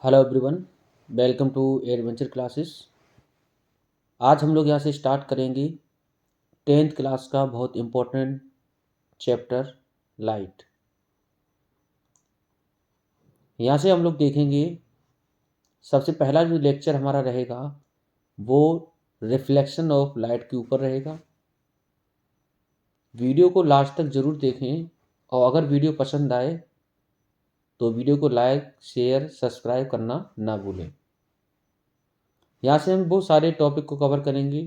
Hello everyone, welcome to Adventure Classes. आज हम लोग यहाँ से स्टार्ट करेंगे 10th क्लास का बहुत इम्पोर्टेंट चैप्टर लाइट। यहाँ से हम लोग देखेंगे सबसे पहला जो लेक्चर हमारा रहेगा वो रिफ्लेक्शन ऑफ लाइट के ऊपर रहेगा। वीडियो को लास्ट तक ज़रूर देखें और अगर वीडियो पसंद आए तो वीडियो को लाइक शेयर सब्सक्राइब करना ना भूलें। यहाँ से हम बहुत सारे टॉपिक को कवर करेंगे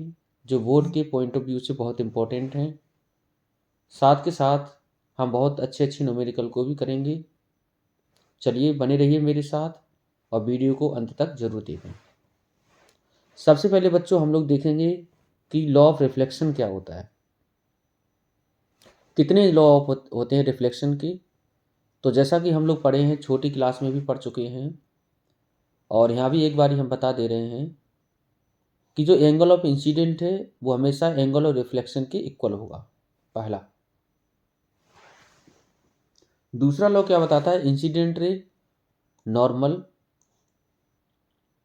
जो बोर्ड के पॉइंट ऑफ व्यू से बहुत इम्पोर्टेंट हैं। साथ के साथ हम बहुत अच्छे अच्छे न्यूमेरिकल को भी करेंगे। चलिए बने रहिए मेरे साथ और वीडियो को अंत तक जरूर देखें। सबसे पहले बच्चों हम लोग देखेंगे कि लॉ ऑफ रिफ्लेक्शन क्या होता है। कितने लॉ ऑफ होते हैं रिफ्लेक्शन के, तो जैसा कि हम लोग पढ़े हैं, छोटी क्लास में भी पढ़ चुके हैं और यहाँ भी एक बार हम बता दे रहे हैं कि जो एंगल ऑफ इंसिडेंट है वो हमेशा एंगल ऑफ रिफ्लेक्शन के इक्वल होगा, पहला। दूसरा लॉ क्या बताता है, incident ray, normal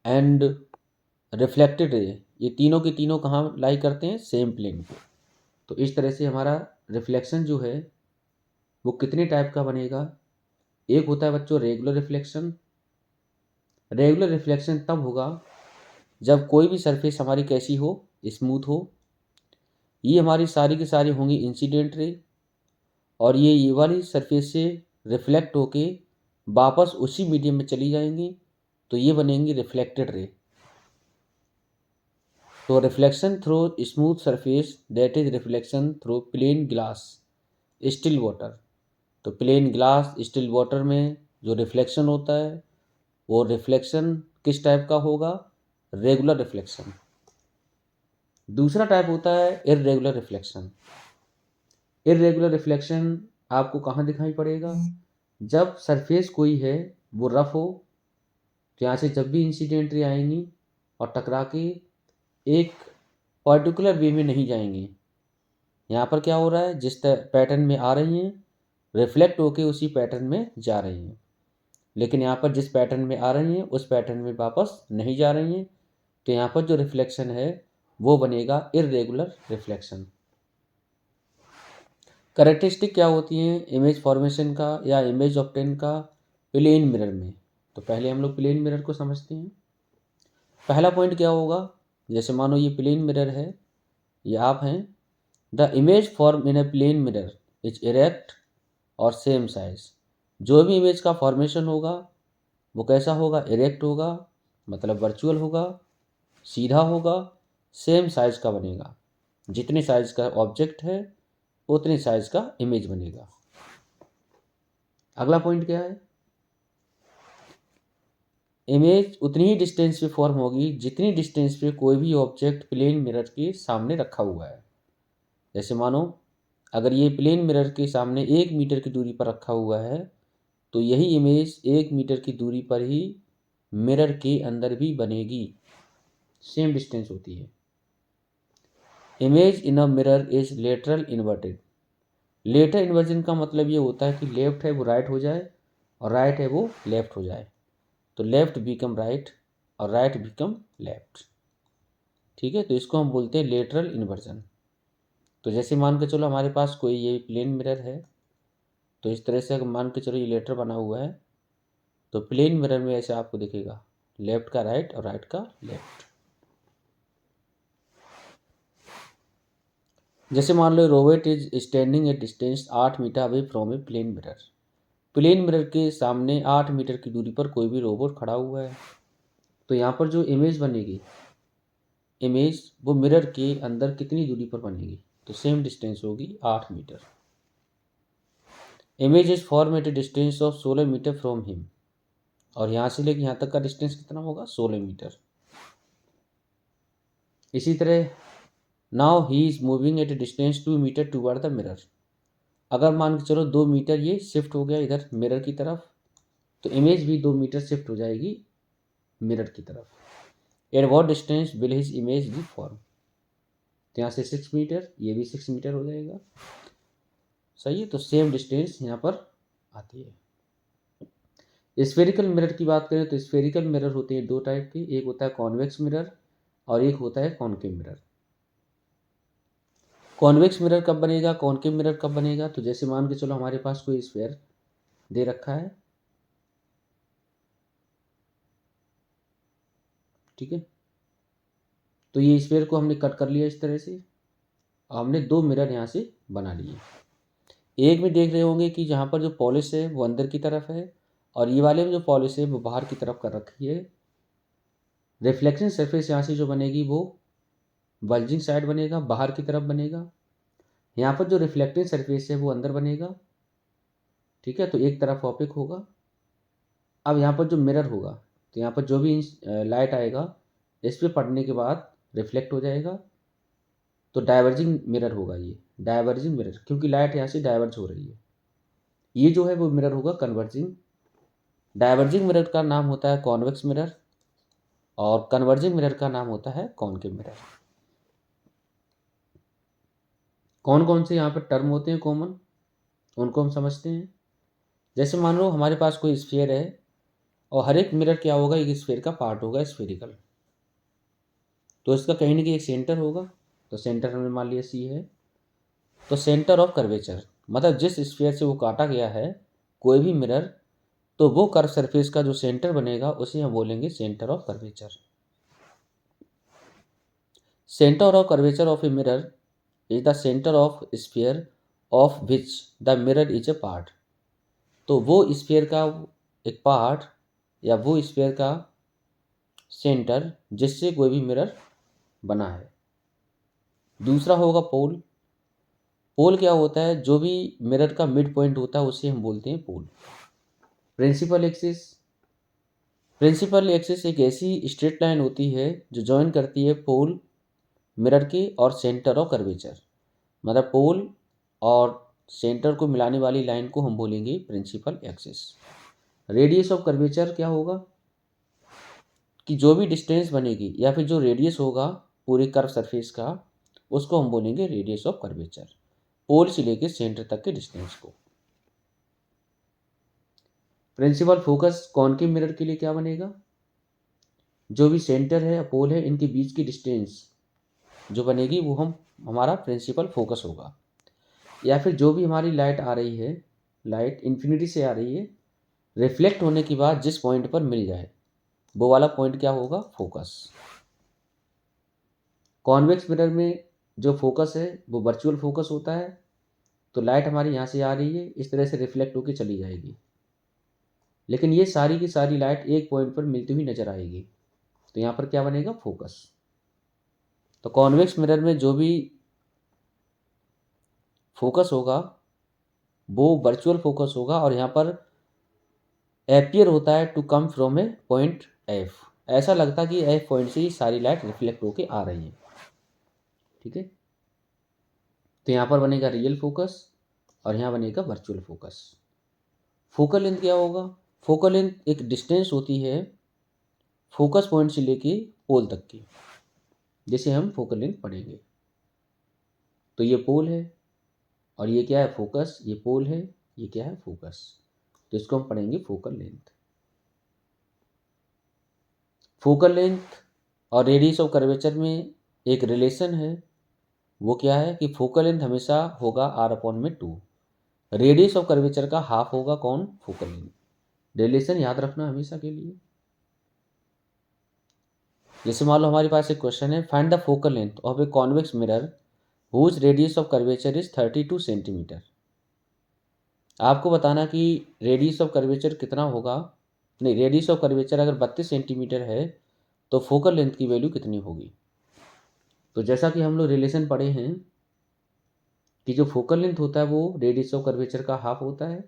and reflected ray, ये तीनों के तीनों कहाँ लाई करते हैं, सेम प्लेन पे। तो इस तरह से हमारा रिफ्लेक्शन जो है वो कितने टाइप का बनेगा। एक होता है बच्चों रेगुलर रिफ्लेक्शन। रेगुलर रिफ्लेक्शन तब होगा जब कोई भी सरफेस हमारी कैसी हो, स्मूथ हो। ये हमारी सारी की सारी होंगी इंसिडेंट रे और ये वाली सरफेस से रिफ्लेक्ट होके वापस उसी मीडियम में चली जाएंगी, तो ये बनेंगी रिफ्लेक्टेड रे। तो reflection through smooth surface, that is reflection through plane glass still water. तो प्लेन ग्लास स्टिल वाटर में जो रिफ्लेक्शन होता है वो रिफ्लेक्शन किस टाइप का होगा, रेगुलर रिफ्लेक्शन। दूसरा टाइप होता है इर्रेगुलर रिफ्लेक्शन। इर्रेगुलर रिफ्लेक्शन आपको कहाँ दिखाई पड़ेगा, जब सरफेस कोई है वो रफ हो, तो यहाँ से जब भी इंसिडेंट रे आएंगी और टकरा के एक पर्टिकुलर वे में नहीं जाएंगी। यहाँ पर क्या हो रहा है, जिस पैटर्न में आ रही हैं रिफ्लेक्ट होके उसी पैटर्न में जा रही हैं, लेकिन यहाँ पर जिस पैटर्न में आ रही हैं उस पैटर्न में वापस नहीं जा रही हैं, तो यहाँ पर जो रिफ्लेक्शन है वो बनेगा इर्रेगुलर रिफ्लेक्शन। कैरेक्टरिस्टिक क्या होती हैं इमेज फॉर्मेशन का या इमेज ऑब्टेन का प्लेन मिरर में। तो पहले हम लोग प्लेन मिरर को समझते हैं। पहला पॉइंट क्या होगा, जैसे मानो ये प्लेन मिरर है, ये आप हैं। The image form in a plane mirror is erect और सेम साइज। जो भी इमेज का फॉर्मेशन होगा वो कैसा होगा, इरेक्ट होगा, मतलब वर्चुअल होगा, सीधा होगा, सेम साइज का बनेगा। जितने साइज का ऑब्जेक्ट है उतने साइज का इमेज बनेगा। अगला पॉइंट क्या है, इमेज उतनी ही डिस्टेंस पे फॉर्म होगी जितनी डिस्टेंस पे कोई भी ऑब्जेक्ट प्लेन मिरर के सामने रखा हुआ है। जैसे मानो अगर ये प्लेन मिरर के सामने 1 मीटर की दूरी पर रखा हुआ है तो यही इमेज 1 मीटर की दूरी पर ही मिरर के अंदर भी बनेगी, सेम डिस्टेंस होती है। Image in a mirror is lateral inverted. Lateral inversion का मतलब ये होता है कि लेफ्ट है वो राइट हो जाए और राइट है वो लेफ्ट हो जाए, तो लेफ्ट बिकम राइट और राइट बिकम लेफ्ट। ठीक है, तो इसको हम बोलते हैं लेटरल इन्वर्जन। तो जैसे मान के चलो हमारे पास कोई ये प्लेन मिरर है, तो इस तरह से अगर मान के चलो ये लेटर बना हुआ है तो प्लेन मिरर में ऐसे आपको दिखेगा लेफ्ट का राइट और राइट का लेफ्ट। जैसे मान लो robot is standing at distance 8 metre away from a plane mirror. Plane mirror के सामने 8 मीटर की दूरी पर कोई भी रोबोट खड़ा हुआ है, तो यहाँ पर जो इमेज बनेगी, इमेज वो मिरर के अंदर कितनी दूरी पर बनेगी, तो सेम डिस्टेंस होगी 8 metre. Image is form at a distance of 16 metre from him, और यहाँ से लेकर यहाँ तक का डिस्टेंस कितना होगा, 16 मीटर। इसी तरह now he is moving at a distance 2 metre toward the mirror. अगर मान के चलो 2 मीटर ये शिफ्ट हो गया इधर मिरर की तरफ, तो इमेज भी 2 मीटर शिफ्ट हो जाएगी मिरर की तरफ। At what distance will his image be form, तो यहाँ से 6 मीटर, ये भी 6 मीटर हो जाएगा। सही है, तो सेम डिस्टेंस यहाँ पर आती है। स्फेरिकल मिरर की बात करें तो स्फेरिकल मिरर होते हैं दो टाइप के, एक होता है कॉन्वेक्स मिरर और एक होता है कॉनकेव मिरर। कॉन्वेक्स मिरर कब बनेगा, कॉनकेव मिरर कब बनेगा, तो जैसे मान के चलो हमारे पास कोई स्फेयर दे रखा है, ठीक है, तो ये स्फेयर को हमने कट कर लिया इस तरह से, हमने दो मिरर यहाँ से बना लिए। एक में देख रहे होंगे कि जहाँ पर जो पॉलिश है वो अंदर की तरफ है और ये वाले में जो पॉलिश है वो बाहर की तरफ कर रखी है। रिफ्लेक्शन सरफेस यहाँ से जो बनेगी वो बल्जिंग साइड बनेगा, बाहर की तरफ बनेगा। यहाँ पर जो रिफ्लेक्टिंग सरफेस है वो अंदर बनेगा, ठीक है, तो एक तरफ ऑपिक होगा। अब यहाँ पर जो मिरर होगा तो यहाँ पर जो भी लाइट आएगा इस पर पड़ने के बाद रिफ्लेक्ट हो जाएगा, तो डाइवर्जिंग मिरर होगा ये, डाइवर्जिंग मिरर, क्योंकि लाइट यहाँ से डाइवर्ज हो रही है। ये जो है वो मिरर होगा कन्वर्जिंग। डाइवर्जिंग मिरर का नाम होता है कॉन्वेक्स मिरर और कन्वर्जिंग मिरर का नाम होता है कॉनकेव मिरर। कौन कौन से यहाँ पर टर्म होते हैं कॉमन, उनको हम समझते हैं। जैसे मान लो हमारे पास कोई स्फीयर है और हर एक मिरर क्या होगा, एक स्फीयर का पार्ट होगा स्फेरिकल, तो इसका कहीं ना कहीं एक सेंटर होगा, तो सेंटर हमने मान लिया सी है। तो सेंटर ऑफ कर्वेचर मतलब जिस स्फीयर से वो काटा गया है कोई भी मिरर, तो वो कर्व सरफेस का जो सेंटर बनेगा उसे हम बोलेंगे centre of curvature. Centre of curvature of a mirror is the centre of sphere of which the mirror is a part. तो वो स्फीयर का एक पार्ट या वो स्फीयर का सेंटर जिससे कोई भी मिरर बना है। दूसरा होगा पोल। पोल क्या होता है, जो भी मिरर का मिड पॉइंट होता है उसे हम बोलते हैं पोल। प्रिंसिपल एक्सिस, प्रिंसिपल एक्सिस एक ऐसी स्ट्रेट लाइन होती है जो जॉइन करती है पोल मिरर के और सेंटर ऑफ कर्वेचर, मतलब पोल और सेंटर को मिलाने वाली लाइन को हम बोलेंगे principal axis. Radius of curvature क्या होगा कि जो भी डिस्टेंस बनेगी या फिर जो रेडियस होगा पूरे कर्व सरफेस का उसको हम बोलेंगे रेडियस ऑफ कर्वेचर, पोल से लेकर सेंटर तक के डिस्टेंस को। प्रिंसिपल फोकस कॉनकेव मिरर के लिए क्या बनेगा, जो भी सेंटर है पोल है इनके बीच की डिस्टेंस जो बनेगी वो हमारा प्रिंसिपल फोकस होगा। या फिर जो भी हमारी लाइट आ रही है, लाइट इन्फिनिटी से आ रही है, रिफ्लेक्ट होने के बाद जिस पॉइंट पर मिल जाए वो वाला पॉइंट क्या होगा, फोकस। कॉन्वेक्स मिरर में जो फोकस है वो वर्चुअल फोकस होता है, तो लाइट हमारी यहाँ से आ रही है इस तरह से रिफ्लेक्ट होकर चली जाएगी, लेकिन ये सारी की सारी लाइट एक पॉइंट पर मिलती हुई नजर आएगी, तो यहाँ पर क्या बनेगा, फोकस। तो कॉन्वेक्स मिरर में जो भी फोकस होगा वो वर्चुअल फोकस होगा और यहाँ पर एपियर होता है to come from a point F, ऐसा लगता कि एफ पॉइंट से ही सारी लाइट रिफ्लेक्ट होके आ रही है, ठीक है। तो यहाँ पर बनेगा रियल फोकस और यहाँ बनेगा वर्चुअल फोकस। फोकल लेंथ क्या होगा, फोकल लेंथ एक डिस्टेंस होती है फोकस पॉइंट से लेके पोल तक की, जिसे हम फोकल लेंथ पढ़ेंगे। तो ये पोल है और ये क्या है, फोकस, ये पोल है, ये क्या है, फोकस, तो इसको हम पढ़ेंगे फोकल लेंथ। फोकल लेंथ और रेडियस ऑफ कर्वेचर में एक रिलेशन है, वो क्या है कि फोकल लेंथ हमेशा होगा r/2, रेडियस ऑफ कर्वेचर का हाफ होगा कौन, फोकल लेंथ। रिलेशन याद रखना हमेशा के लिए। जैसे मान लो हमारे पास एक क्वेश्चन है, find the focal length of a convex mirror whose radius of curvature is 32 centimetre. आपको बताना कि रेडियस ऑफ कर्वेचर कितना होगा, नहीं, रेडियस ऑफ कर्वेचर अगर 32 सेंटीमीटर है तो फोकल लेंथ की वैल्यू कितनी होगी। तो जैसा कि हम लोग रिलेशन पढ़े हैं कि जो फोकल लेंथ होता है वो रेडियस ऑफ कर्वेचर का हाफ होता है,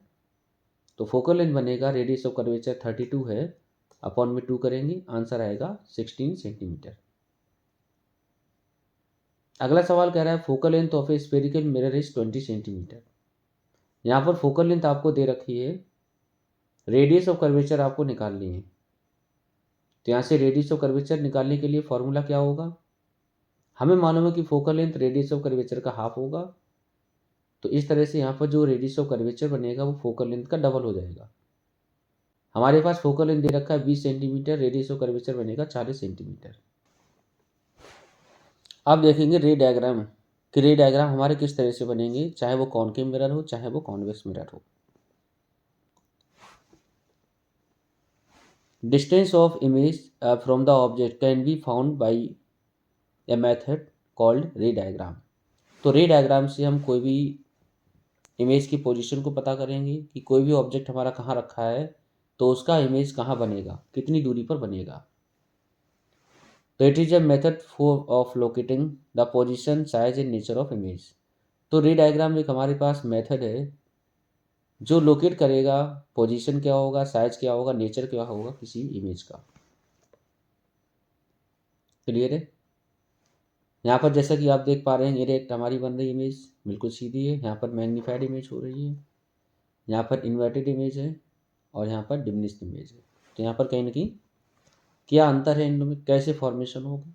तो फोकल लेंथ बनेगा रेडियस ऑफ कर्वेचर 32 है, अपॉन में 2 करेंगे, आंसर आएगा 16 सेंटीमीटर। अगला सवाल कह रहा है focal length of A spherical mirror is 20 centimetre. यहाँ पर फोकल लेंथ आपको दे रखी है, रेडियस ऑफ कर्वेचर आपको निकालनी है, तो यहाँ से रेडियस ऑफ कर्वेचर निकालने के लिए फॉर्मूला क्या होगा, हमें मालूम है कि focal length radius of curvature का हाफ होगा, तो इस तरह से यहाँ पर जो रेडियस ऑफ कर्वेचर बनेगा वो फोकल लेंथ का डबल हो जाएगा। हमारे पास फोकल लेंथ दे रखा है 20 सेंटीमीटर, रेडियस ऑफ कर्वेचर बनेगा 40 सेंटीमीटर। अब देखेंगे रे डायग्राम कि रे डायग्राम हमारे किस तरह से बनेंगे, चाहे वो कॉनकेव मिरर हो चाहे वो कॉन्वेक्स मिरर हो। Distance of image from the object can be found by a method called रे डायग्राम। तो रे डायग्राम से हम कोई भी इमेज की पोजीशन को पता करेंगे कि कोई भी ऑब्जेक्ट हमारा कहाँ रखा है, तो उसका इमेज कहाँ बनेगा, कितनी दूरी पर बनेगा। तो it is a method for of locating the position, size and nature of image. तो रे डायग्राम एक हमारे पास मेथड है जो लोकेट करेगा पोजीशन क्या होगा, साइज क्या होगा, नेचर क्या होगा किसी इमेज का। क्लियर है। यहाँ पर जैसा कि आप देख पा रहे हैं इरेक्ट हमारी बन रही इमेज बिल्कुल सीधी है, यहाँ पर मैग्नीफाइड इमेज हो रही है, यहाँ पर इन्वर्टेड इमेज है और यहाँ पर डिमिनिश्ड इमेज है। तो यहाँ पर कहीं ना कहीं क्या अंतर है इनमें, कैसे फॉर्मेशन होगा,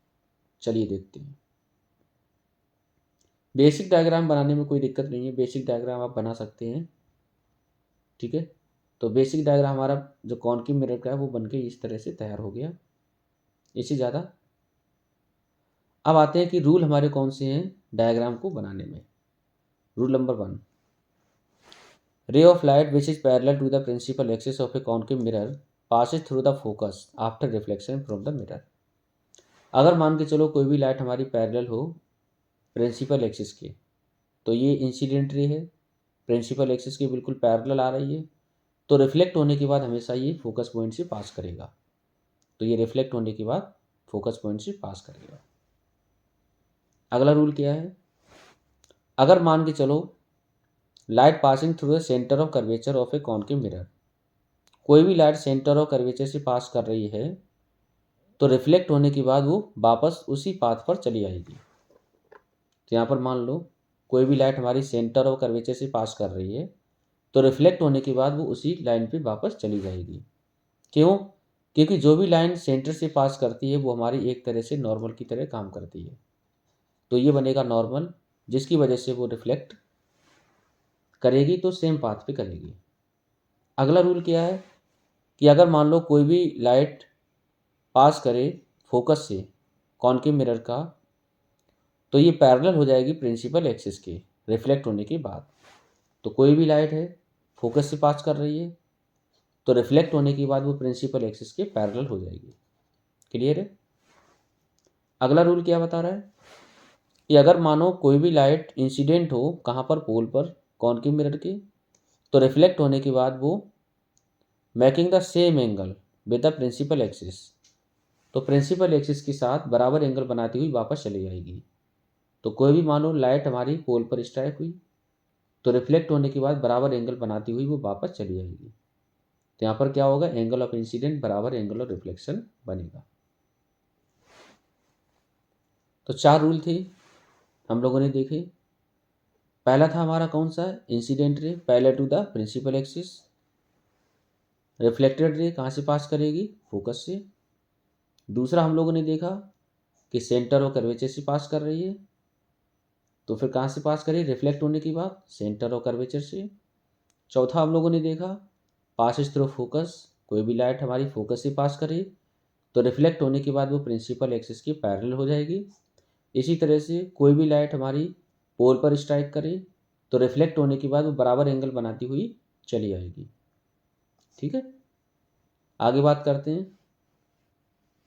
चलिए देखते हैं। बेसिक डायग्राम बनाने में कोई दिक्कत नहीं है, बेसिक डायग्राम आप बना सकते हैं, ठीक है। तो बेसिक डायग्राम हमारा जो कॉनकेव मिरर का है वो बनके इस तरह से तैयार हो गया, इससे ज़्यादा। अब आते हैं कि रूल हमारे कौन से हैं डायग्राम को बनाने में। Rule number 1, ray of light which is parallel to the principal axis of a concave mirror passes through the focus after reflection from the mirror. अगर मान के चलो कोई भी लाइट हमारी पैरेलल हो प्रिंसिपल एक्सिस के, तो ये इंसिडेंट रे है, प्रिंसिपल एक्सिस के बिल्कुल पैरेलल आ रही है, तो रिफ्लेक्ट होने के बाद हमेशा ये फोकस पॉइंट से पास करेगा। तो ये रिफ्लेक्ट होने के बाद फोकस पॉइंट से पास करेगा। अगला रूल क्या है, अगर मान के चलो light passing through the centre of curvature of a concave mirror, कोई भी लाइट सेंटर ऑफ कर्वेचर से पास कर रही है तो रिफ्लेक्ट होने के बाद वो वापस उसी पाथ पर चली आएगी। तो यहाँ पर मान लो कोई भी लाइट हमारी सेंटर ऑफ कर्वेचर से पास कर रही है तो रिफ्लेक्ट होने के बाद वो उसी लाइन पे वापस चली जाएगी। क्यों? क्योंकि जो भी लाइन सेंटर से पास करती है वो हमारी एक तरह से नॉर्मल की तरह काम करती है, तो ये बनेगा नॉर्मल, जिसकी वजह से वो रिफ्लेक्ट करेगी तो सेम पाथ पे करेगी। अगला रूल क्या है कि अगर मान लो कोई भी लाइट पास करे फोकस से कॉनकेव मिरर का, तो ये पैरेलल हो जाएगी प्रिंसिपल एक्सिस के रिफ्लेक्ट होने के बाद। तो कोई भी लाइट है फोकस से पास कर रही है तो रिफ्लेक्ट होने के बाद वो प्रिंसिपल एक्सिस के पैरेलल हो जाएगी। क्लियर है। अगला रूल क्या बता रहा है कि अगर मानो कोई भी लाइट इंसिडेंट हो कहाँ पर, पोल पर कॉनकेव मिरर के, तो रिफ्लेक्ट होने के बाद वो making the same angle with the principal axis, तो प्रिंसिपल एक्सिस के साथ बराबर एंगल बनाती हुई वापस चली जाएगी। तो कोई भी मानो लाइट हमारी पोल पर स्ट्राइक हुई तो रिफ्लेक्ट होने के बाद बराबर एंगल बनाती हुई वो वापस चली जाएगी। तो यहाँ पर क्या होगा, एंगल ऑफ इंसिडेंट बराबर एंगल ऑफ रिफ्लेक्शन बनेगा। तो 4 रूल थे हम लोगों ने देखे। पहला था हमारा कौन सा, incident ray parallel to the principal axis. Reflected ray कहाँ से पास करेगी, फोकस से। दूसरा हम लोगों ने देखा कि सेंटर और कर्वेचर से पास कर रही है, तो फिर कहाँ से पास करेगी, रिफ्लेक्ट होने के बाद सेंटर और कर्वेचर से। चौथा हम लोगों ने देखा पासिस थ्रू फोकस, कोई भी लाइट हमारी फोकस से पास करे तो रिफ्लेक्ट होने के बाद वो प्रिंसिपल एक्सिस की पैरेलल हो जाएगी। इसी तरह से कोई भी लाइट हमारी पोल पर स्ट्राइक करे तो रिफ्लेक्ट होने के बाद वो बराबर एंगल बनाती हुई चली आएगी। ठीक है, आगे बात करते हैं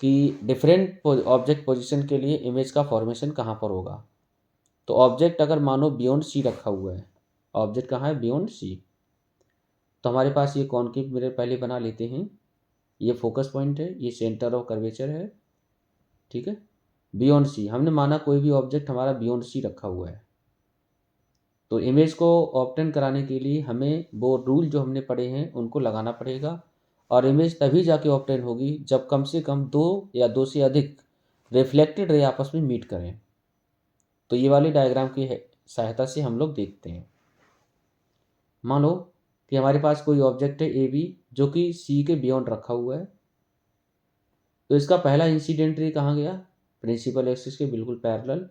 कि डिफरेंट ऑब्जेक्ट पोजीशन के लिए इमेज का फॉर्मेशन कहाँ पर होगा। तो ऑब्जेक्ट अगर मानो बियॉन्ड सी रखा हुआ है, ऑब्जेक्ट कहाँ है, बियॉन्ड सी, तो हमारे पास ये कॉनकेव मिरर पहले बना लेते हैं। ये फोकस पॉइंट है, ये सेंटर ऑफ कर्वेचर है, ठीक है। बियॉन्ड सी हमने माना कोई भी ऑब्जेक्ट हमारा बियॉन्ड सी रखा हुआ है, तो इमेज को ऑब्टेन कराने के लिए हमें वो रूल जो हमने पढ़े हैं उनको लगाना पड़ेगा, और इमेज तभी जाके ऑब्टेन होगी जब कम से कम 2 या 2 से अधिक रिफ्लेक्टेड रे आपस में मीट करें। तो ये वाली डायग्राम की सहायता से हम लोग देखते हैं। मान लो कि हमारे पास कोई ऑब्जेक्ट है ए बी जो कि सी के बियॉन्ड रखा हुआ है, तो इसका पहला इंसिडेंट रे कहाँ गया, प्रिंसिपल एक्सिस के बिल्कुल पैरेलल,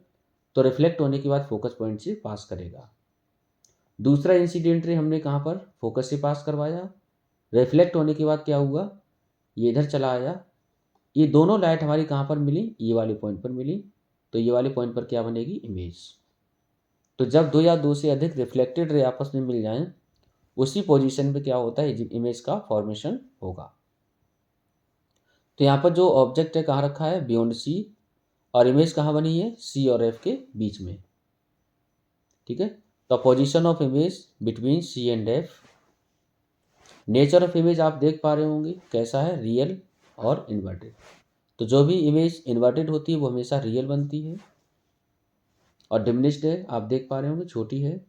तो रिफ्लेक्ट होने के बाद फोकस पॉइंट से पास करेगा। दूसरा इंसिडेंट रे हमने कहाँ पर, फोकस से पास करवाया, रिफ्लेक्ट होने के बाद क्या हुआ, ये इधर चला आया, ये दोनों लाइट हमारी कहाँ पर मिली, ये वाले पॉइंट पर मिली, तो ये वाले पॉइंट पर क्या बनेगी, इमेज। तो जब दो या दो से अधिक रिफ्लेक्टेड रे आपस में मिल जाएं, उसी पोजीशन पे क्या होता है, इमेज का फॉर्मेशन होगा। तो यहाँ पर जो ऑब्जेक्ट है कहाँ रखा है, बियॉन्ड सी, और इमेज कहाँ बनी है, सी और एफ के बीच में। ठीक है, तो position of image between C and F. Nature of image आप देख पा रहे होंगे कैसा है, रियल और इन्वर्टेड। तो जो भी इमेज इन्वर्टेड होती है वो हमेशा रियल बनती है, और डिमिनिश्ड है आप देख पा रहे होंगे, छोटी है।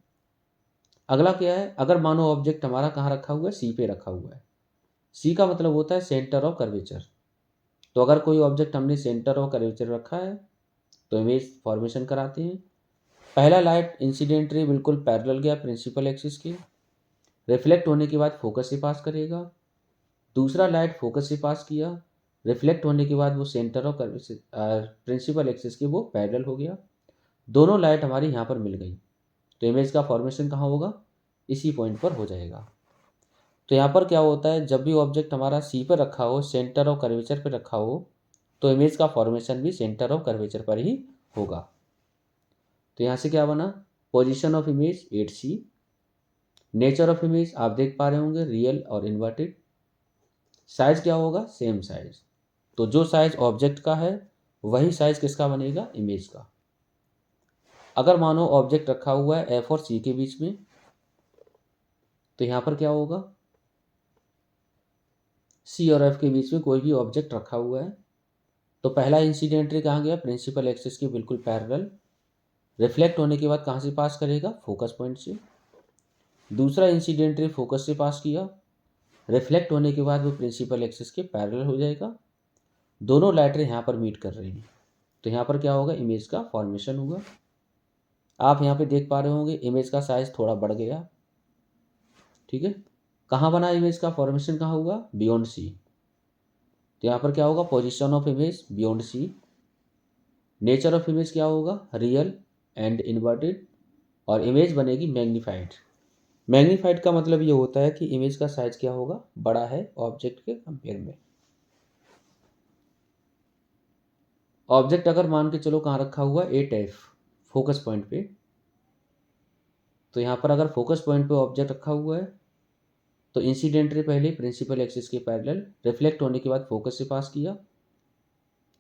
अगला क्या है, अगर मानो ऑब्जेक्ट हमारा कहाँ रखा हुआ है, सी पे रखा हुआ है। सी का मतलब होता है सेंटर ऑफ कर्वेचर। तो अगर कोई ऑब्जेक्ट हमने सेंटर ऑफ कर्वेचर रखा है तो इमेज फॉर्मेशन कराते हैं। पहला लाइट इंसिडेंट रे बिल्कुल पैरेलल गया प्रिंसिपल एक्सिस के, रिफ्लेक्ट होने के बाद फोकस से पास करेगा। दूसरा लाइट फोकस से पास किया, रिफ्लेक्ट होने के बाद वो सेंटर ऑफ प्रिंसिपल एक्सिस के वो पैरेलल हो गया। दोनों लाइट हमारी यहाँ पर मिल गई, तो इमेज का फॉर्मेशन कहाँ होगा, इसी पॉइंट पर हो जाएगा। तो यहाँ पर क्या होता है, जब भी ऑब्जेक्ट हमारा सी पर रखा हो, सेंटर ऑफ कर्वेचर पर रखा हो, तो इमेज का फॉर्मेशन भी सेंटर ऑफ कर्वेचर पर ही होगा। तो यहाँ से क्या बना, position of image 8C। Nature of image आप देख पा रहे होंगे, रियल और इन्वर्टेड। साइज क्या होगा, सेम साइज। तो जो साइज ऑब्जेक्ट का है वही साइज किसका बनेगा, इमेज का। अगर मानो ऑब्जेक्ट रखा हुआ है एफ और सी के बीच में, तो यहाँ पर क्या होगा, सी और एफ के बीच में कोई भी ऑब्जेक्ट रखा हुआ है, तो पहला इंसिडेंट रे कहाँ गया, प्रिंसिपल एक्सिस के बिल्कुल पैरेलल। रिफ्लेक्ट होने के बाद कहाँ से पास करेगा, फोकस पॉइंट से। दूसरा इंसिडेंट रे फोकस से पास किया, रिफ्लेक्ट होने के बाद वो प्रिंसिपल एक्सिस के पैरेलल हो जाएगा। दोनों लाइटें यहाँ पर मीट कर रही हैं, तो यहाँ पर क्या होगा, इमेज का फॉर्मेशन होगा। आप यहाँ पे देख पा रहे होंगे इमेज का साइज थोड़ा बढ़ गया। ठीक है, कहाँ बना इमेज का फॉर्मेशन, कहाँ हुआ, बियॉन्ड सी। तो यहाँ पर क्या होगा, position of image beyond C. Nature of image क्या होगा, रियल एंड इन्वर्टेड, और इमेज बनेगी मैग्नीफाइड। मैग्नीफाइड का मतलब ये होता है कि इमेज का साइज क्या होगा, बड़ा है ऑब्जेक्ट के कंपेयर में। ऑब्जेक्ट अगर मान के चलो कहाँ रखा हुआ, 8F फोकस पॉइंट पे, तो यहाँ पर अगर फोकस पॉइंट पे ऑब्जेक्ट रखा हुआ है, तो इंसिडेंट रे पहले प्रिंसिपल एक्सिस के पैरेलल, रिफ्लेक्ट होने के बाद फोकस से पास किया।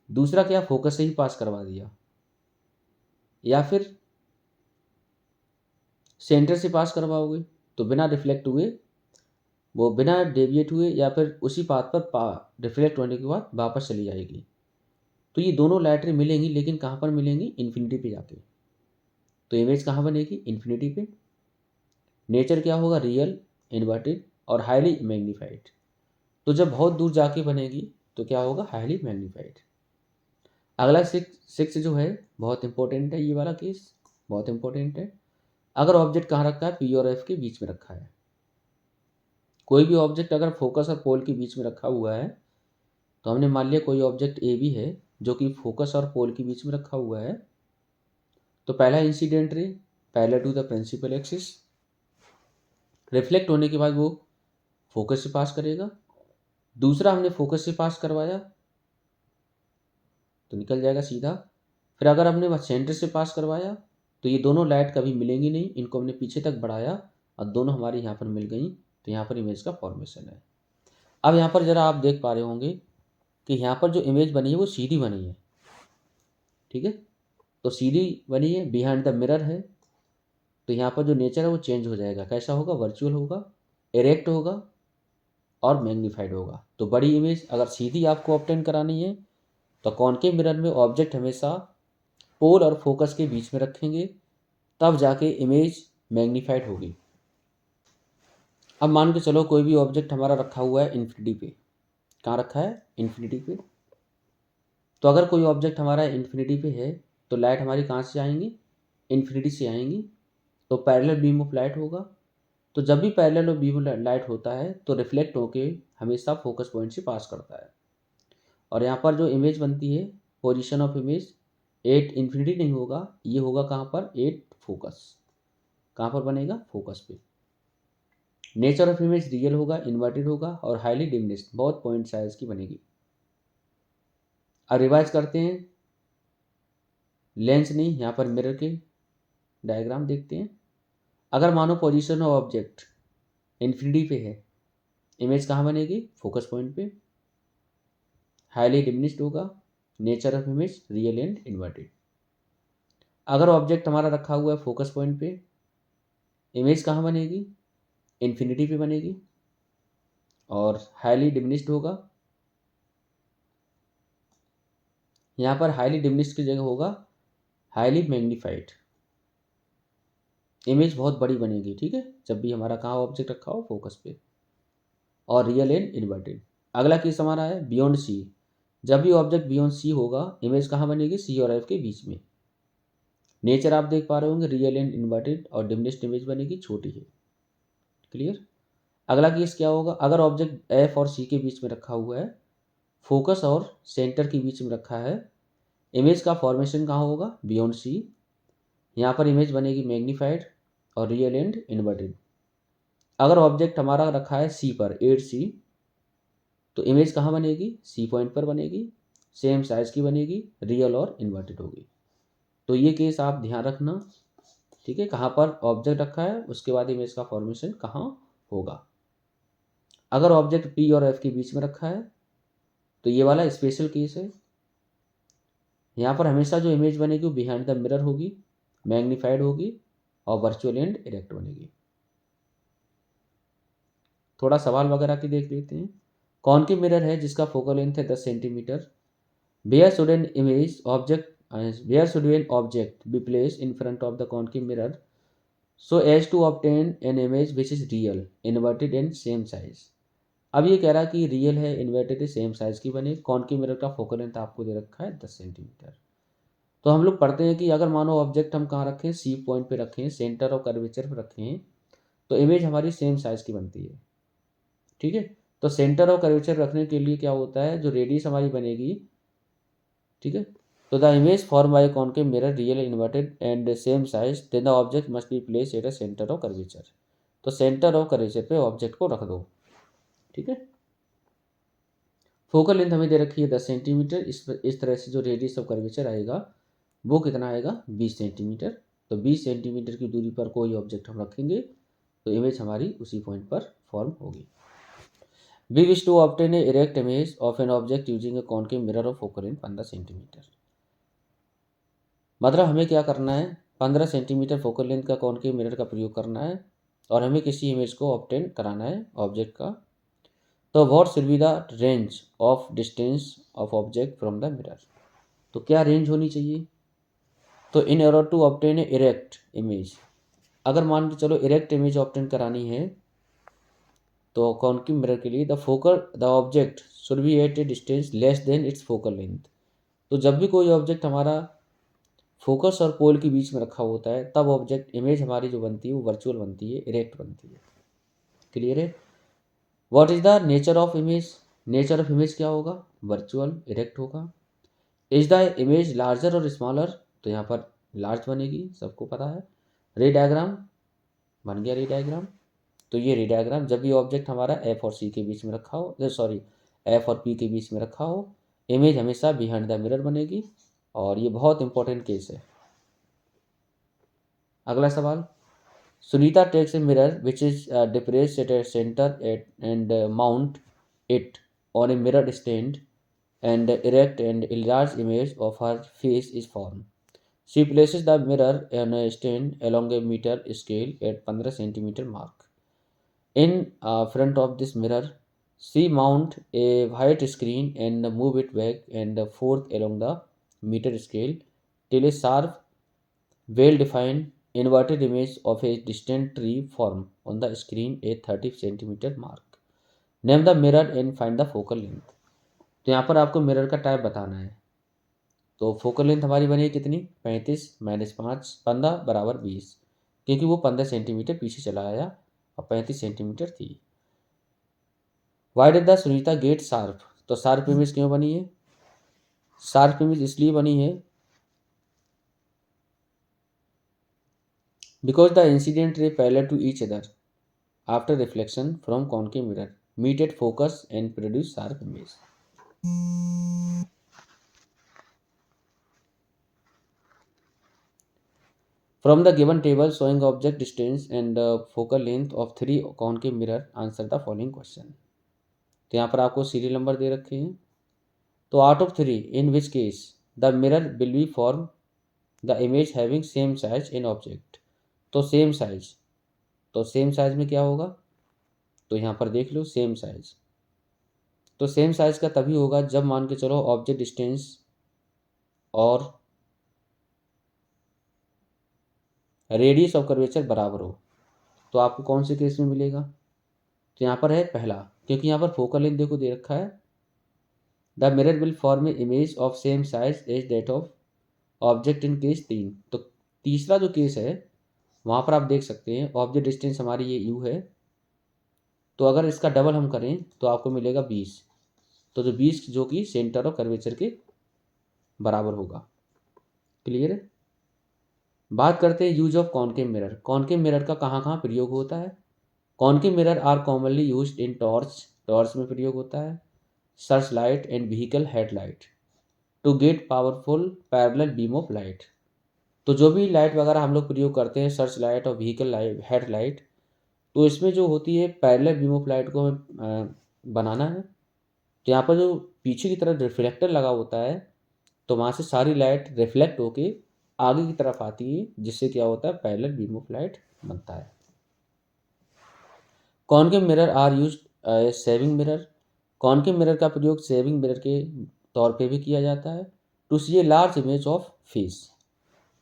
दूसरा क्या, फोकस से ही पास करवा दिया, या फिर सेंटर से पास करवाओगे तो बिना रिफ्लेक्ट हुए, वो बिना डेविएट हुए या फिर उसी पाथ पर रिफ्लेक्ट होने के बाद वापस चली जाएगी। तो ये दोनों लाइटें मिलेंगी, लेकिन कहाँ पर मिलेंगी, इन्फिनिटी पे जाके। तो इमेज कहाँ बनेगी, इन्फिनिटी पे। नेचर क्या होगा, रियल, इन्वर्टेड और हाईली मैग्नीफाइड। तो जब बहुत दूर जाके बनेगी तो क्या होगा, हाईली मैग्नीफाइड। अगला सिक्स जो है बहुत इंपॉर्टेंट है, ये वाला केस बहुत इंपॉर्टेंट है। अगर ऑब्जेक्ट कहाँ रखा है, पी और एफ के बीच में रखा है। कोई भी ऑब्जेक्ट अगर फोकस और पोल के बीच में रखा हुआ है, तो हमने मान लिया कोई ऑब्जेक्ट ए भी है जो कि फोकस और पोल के बीच में रखा हुआ है, तो पहला incident ray parallel to the principal axis, reflect होने के बाद वो फोकस से पास करेगा। दूसरा हमने फोकस से पास करवाया तो निकल जाएगा सीधा। फिर अगर हमने सेंटर से पास करवाया तो ये दोनों लाइट कभी मिलेंगी नहीं, इनको हमने पीछे तक बढ़ाया और दोनों हमारी यहाँ पर मिल गई, तो यहाँ पर इमेज का फॉर्मेशन है। अब यहाँ पर ज़रा आप देख पा रहे होंगे कि यहाँ पर जो इमेज बनी है वो सीधी बनी है। ठीक है, तो सीधी बनी है, बिहाइंड द मिरर है, तो यहाँ पर जो नेचर है वो चेंज हो जाएगा। कैसा होगा, वर्चुअल होगा, इरेक्ट होगा और मैग्नीफाइड होगा। तो बड़ी इमेज अगर सीधी आपको ऑब्टेन करानी है तो कॉनकेव मिरर में ऑब्जेक्ट हमेशा पोल और फोकस के बीच में रखेंगे, तब जाके इमेज मैग्नीफाइड होगी। अब मान के चलो कोई भी ऑब्जेक्ट हमारा रखा हुआ है इन्फिनिटी पे, कहाँ रखा है, इन्फिनिटी पे। तो अगर कोई ऑब्जेक्ट हमारा इन्फिनिटी पे है तो लाइट हमारी कहाँ से आएंगी, इन्फिनिटी से आएंगी, तो पैरेलल बीम ऑफ लाइट होगा। तो जब भी पैरेलल बीम ऑफ लाइट होता है तो रिफ्लेक्ट होके हमेशा फोकस पॉइंट से पास करता है, और यहाँ पर जो इमेज बनती है, पोजीशन ऑफ इमेज 8 इन्फिनिटी नहीं होगा, ये होगा कहाँ पर, 8 फोकस। कहाँ पर बनेगा, फोकस पे। नेचर ऑफ इमेज रियल होगा, इन्वर्टेड होगा और हाईली डिमिनिश्ड, बहुत पॉइंट साइज की बनेगी। अब रिवाइज करते हैं, लेंस नहीं, यहाँ पर मिरर के डायग्राम देखते हैं। अगर मानो पोजीशन ऑफ ऑब्जेक्ट इन्फिनिटी पे है, इमेज कहाँ बनेगी? फोकस पॉइंट पे। हाईली डिमिनिश्ड होगा, nature of image real and inverted. अगर ऑब्जेक्ट हमारा रखा हुआ है फोकस पॉइंट पे, इमेज कहाँ बनेगी? इन्फिनिटी पे बनेगी और हाईली डिमिनिश्ड होगा। यहाँ पर हाईली डिमिनिश्ड की जगह होगा हाईली मैग्नीफाइड, इमेज बहुत बड़ी बनेगी, ठीक है, जब भी हमारा कहाँ ऑब्जेक्ट रखा हो? फोकस पे। और रियल एंड इन्वर्टेड। अगला केस हमारा है बियॉन्ड सी। जब भी ऑब्जेक्ट बियॉन्ड सी होगा, इमेज कहाँ बनेगी? सी और एफ के बीच में। नेचर आप देख पा रहे होंगे, रियल एंड इन्वर्टेड और डिमिनिश्ड इमेज बनेगी, छोटी है। क्लियर? अगला केस क्या होगा? अगर ऑब्जेक्ट एफ और सी के बीच में रखा हुआ है, फोकस और सेंटर के बीच में रखा है, इमेज का फॉर्मेशन कहाँ होगा? Beyond C. यहाँ पर इमेज बनेगी मैग्नीफाइड और रियल एंड इन्वर्टेड। अगर ऑब्जेक्ट हमारा रखा है सी पर, 8C, तो इमेज कहाँ बनेगी? सी पॉइंट पर बनेगी, सेम साइज की बनेगी, रियल और इन्वर्टेड होगी। तो ये केस आप ध्यान रखना, ठीक है, कहाँ पर ऑब्जेक्ट रखा है, उसके बाद इमेज का फॉर्मेशन कहाँ होगा। अगर ऑब्जेक्ट पी और एफ के बीच में रखा है, तो ये वाला स्पेशल केस है। यहाँ पर हमेशा जो इमेज बनेगी वो बिहाइंड द मिरर होगी, मैग्नीफाइड होगी और वर्चुअल एंड इरेक्ट बनेगी। थोड़ा सवाल वगैरह की देख लेते हैं। कौन की मिरर है जिसका फोकल लेंथ है 10 centimetre? Where should an image object where should an object be place in front of the concave mirror so as to obtain an image which is real, inverted and same size. अब ये कह रहा है कि real है, inverted है, same size की बने। कॉनकेव मिरर का फोकल लेंथ आपको दे रखा है 10 सेंटीमीटर। तो हम लोग पढ़ते हैं कि अगर मानो ऑब्जेक्ट हम कहाँ रखें? सी पॉइंट पे रखें, सेंटर और कर्वेचर पे रखें, तो इमेज हमारी सेम साइज की बनती है, ठीक है। तो सेंटर और कर्वेचर रखने के लिए क्या होता है? जो रेडियस हमारी बनेगी, ठीक है, तो the image form by concave mirror real inverted and same size, then the object must be place at a centre और कर्वेचर। तो सेंटर और कर्वेचर पे ऑब्जेक्ट को रख दो, ठीक है। फोकल लेंथ हमें दे रखी है 10 सेंटीमीटर। इस तरह से जो रेडियस ऑफ कर्वेचर आएगा वो कितना आएगा? 20 सेंटीमीटर। तो 20 सेंटीमीटर की दूरी पर कोई ऑब्जेक्ट हम रखेंगे तो इमेज हमारी उसी पॉइंट पर फॉर्म होगी। We wish to obtain a erect image of an object using a concave mirror of focal length 15 centimetre. मतलब हमें क्या करना है? 15 सेंटीमीटर फोकल लेंथ का कॉनकेव मिरर का प्रयोग करना है और हमें किसी इमेज को ऑब्टेन कराना है ऑब्जेक्ट का। तो what should be the range of distance of object from the mirror? तो क्या रेंज होनी चाहिए? तो in order to obtain a erect image, अगर मान के चलो इरेक्ट इमेज ऑब्टेन करानी है तो कॉनकेव मिरर के लिए the object should be at a distance less than its focal length. तो जब भी कोई ऑब्जेक्ट हमारा फोकस और पोल के बीच में रखा होता है, तब ऑब्जेक्ट इमेज हमारी जो बनती है वो वर्चुअल बनती है, इरेक्ट बनती है। क्लियर है? What is the nature of image? Nature of image क्या होगा? वर्चुअल, इरेक्ट होगा। इज द इमेज लार्जर और स्मॉलर? तो यहाँ पर लार्ज बनेगी, सबको पता है। रे डायग्राम बन गया, रे डायग्राम। तो ये रे डायग्राम, जब भी ऑब्जेक्ट हमारा एफ और सी के बीच में रखा हो, सॉरी एफ और पी के बीच में रखा हो, इमेज हमेशा बिहाइंड द मिरर बनेगी। और ये बहुत इंपॉर्टेंट केस है। अगला सवाल, Sunita takes a mirror which is depressed at a centre and mount it on a mirror stand and erect and a large image of her face is formed. She places the mirror on a stand along a meter scale at 15 centimeter mark. In front of this mirror, she mount a white screen and move it back and forth along the meter scale till a sharp, well-defined inverted image of a distant tree form on the screen at 30 centimeter mark. Name the mirror and find the focal length. तो यहाँ पर आपको mirror का type बताना है। तो focal length हमारी बनी कितनी? 35 माइनस 5, 15 बराबर 20, क्योंकि वो 15 सेंटीमीटर पीछे चला आया और 35 सेंटीमीटर थी। Why did the Sunita get sharp? तो शार्प इमेज क्यों बनी है? शार्प इमेज इसलिए बनी है because the incident ray parallel to each other. after reflection from concave mirror meet at focus and produce sharp image. From the given table showing object distance and focal length of three concave mirror, answer the following question. तो यहाँ पर आपको serial number दे रखे हैं. तो out of three in which case the mirror will be form the image having same size in object. तो same size में क्या होगा, तो यहाँ पर देख लो सेम साइज. तो सेम साइज का तभी होगा जब मान के चलो ऑब्जेक्ट डिस्टेंस और रेडियस ऑफ कर्वेचर बराबर हो. तो आपको कौन से केस में मिलेगा, तो यहाँ पर है पहला, क्योंकि यहाँ पर फोकल लेंथ देखो दे रखा है. The mirror will form a image of same size as that of object in case 3. तो तीसरा जो केस है वहाँ पर आप देख सकते हैं ऑब्जेक्ट डिस्टेंस हमारी ये u है, तो अगर इसका डबल हम करें तो आपको मिलेगा 20. तो जो 20 जो कि सेंटर ऑफ कर्वेचर के बराबर होगा. क्लियर है. बात करते हैं use of concave mirror. Concave mirror का कहाँ कहाँ प्रयोग होता है. Concave mirror are commonly used in torch में प्रयोग होता है, search light and vehicle headlight to get powerful parallel beam of light. तो जो भी लाइट वगैरह हम लोग प्रयोग करते हैं सर्च लाइट और व्हीकल लाइट हेडलाइट, तो इसमें जो होती है पैरेलल बीम ऑफ लाइट को हमें बनाना है. तो यहाँ पर जो पीछे की तरफ रिफ्लेक्टर लगा होता है तो वहाँ से सारी लाइट रिफ्लेक्ट होके आगे की तरफ आती है, जिससे क्या होता है पैरेलल बीम ऑफ लाइट बनता है. Concave mirror are use shaving mirror. Concave mirror का प्रयोग सेविंग मिरर के तौर पे भी किया जाता है to see a large image of face.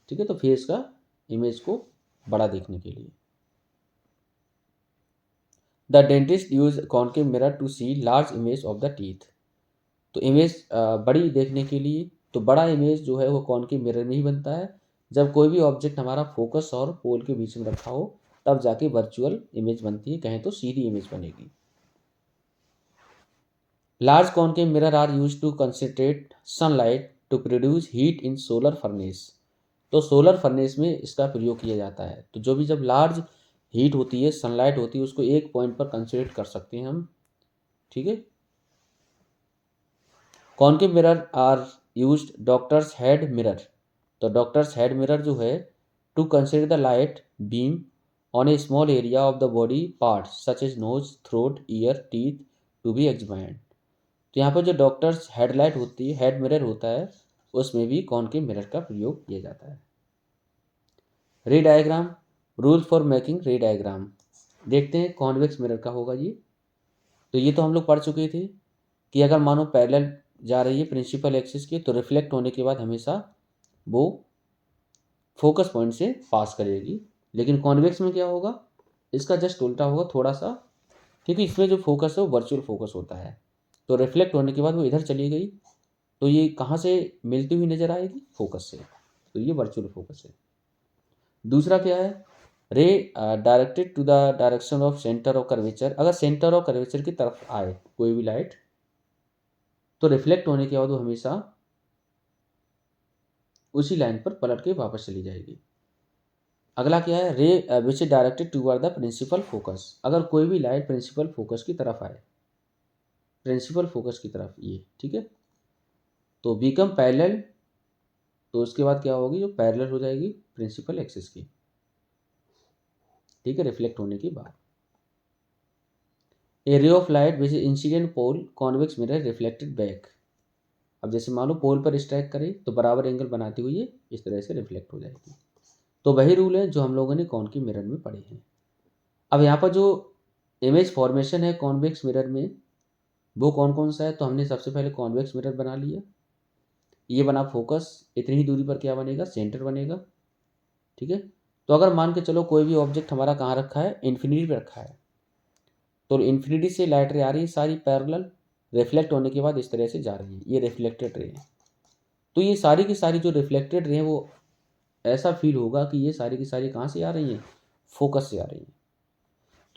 ठीक है, तो फेस का इमेज को बड़ा देखने के लिए. The dentist use concave mirror to see large image of the teeth. तो इमेज बड़ी देखने के लिए, तो बड़ा इमेज जो है वो कॉनकेव मिरर में ही बनता है जब कोई भी ऑब्जेक्ट हमारा फोकस और पोल के बीच में रखा हो, तब जाके वर्चुअल इमेज बनती है, कहें तो सीधी इमेज बनेगी. Large concave mirror are use to concentrate sunlight to produce heat in solar furnace. तो सोलर फर्नेस में इसका प्रयोग किया जाता है. तो जो भी जब लार्ज हीट होती है, सनलाइट होती है, उसको एक पॉइंट पर कंसंट्रेट कर सकते हैं हम. ठीक है. Concave mirror are used doctors head mirror. तो डॉक्टर्स हेड मिरर जो है to consider the light beam on a small area of the body part such as nose, throat, ear, teeth to be examined. तो यहाँ पर जो doctors headlight होती है, head mirror होता है, उसमें भी कॉनकेव मिरर का प्रयोग किया जाता है. रे डायग्राम, रूल फॉर मेकिंग रे डायग्राम. देखते हैं कॉन्वेक्स मिरर का होगा ये. तो ये तो हम लोग पढ़ चुके थे कि अगर मानो पैरेलल जा रही है प्रिंसिपल एक्सिस के, तो रिफ्लेक्ट होने के बाद हमेशा वो फोकस पॉइंट से पास करेगी. लेकिन कॉन्वेक्स में क्या होगा, इसका जस्ट उल्टा होगा थोड़ा सा, क्योंकि इसमें जो फोकस है वो वर्चुअल फोकस होता है. तो रिफ्लेक्ट होने के बाद वो इधर चली गई, तो ये कहाँ से मिलती हुई नजर आएगी, फोकस से. तो ये वर्चुअल फोकस है. दूसरा क्या है, ray directed to the direction of centre of curvature. अगर सेंटर ऑफ कर्वेचर की तरफ आए कोई भी लाइट, तो रिफ्लेक्ट होने के बाद वो हमेशा उसी लाइन पर पलट के वापस चली जाएगी. अगला क्या है, ray which is directed toward the principal focus. अगर कोई भी लाइट प्रिंसिपल फोकस की तरफ आए, प्रिंसिपल फोकस की तरफ ये, ठीक है, तो बिकम पैरेलल. तो उसके बाद क्या होगी, जो पैरेलल हो जाएगी प्रिंसिपल एक्सिस की. ठीक है, रिफ्लेक्ट होने के बाद. A ray of light which is incident pole convex mirror reflected back. अब जैसे मान लो पोल पर स्ट्राइक करें तो बराबर एंगल बनाते हुए इस तरह से रिफ्लेक्ट हो जाएगी. तो वही रूल है जो हम लोगों ने कॉनकेव मिरर में पढ़े हैं. अब यहाँ पर जो इमेज फॉर्मेशन है कॉन्वेक्स मिरर में, वो कौन कौन सा है, तो हमने सबसे पहले कॉन्वेक्स मिरर बना लिया. ये बना फोकस, इतनी ही दूरी पर क्या बनेगा, सेंटर बनेगा. ठीक है. तो अगर मान के चलो कोई भी ऑब्जेक्ट हमारा कहाँ रखा है, इन्फिनिटी पे रखा है, तो इन्फिनिटी से लाइट रे आ रही है सारी पैरेलल, रिफ्लेक्ट होने के बाद इस तरह से जा रही है, ये रिफ्लेक्टेड रे है. तो ये सारी की सारी जो रिफ्लेक्टेड रे हैं वो ऐसा फील होगा कि ये सारी की सारी कहाँ से आ रही हैं, फोकस से आ रही हैं.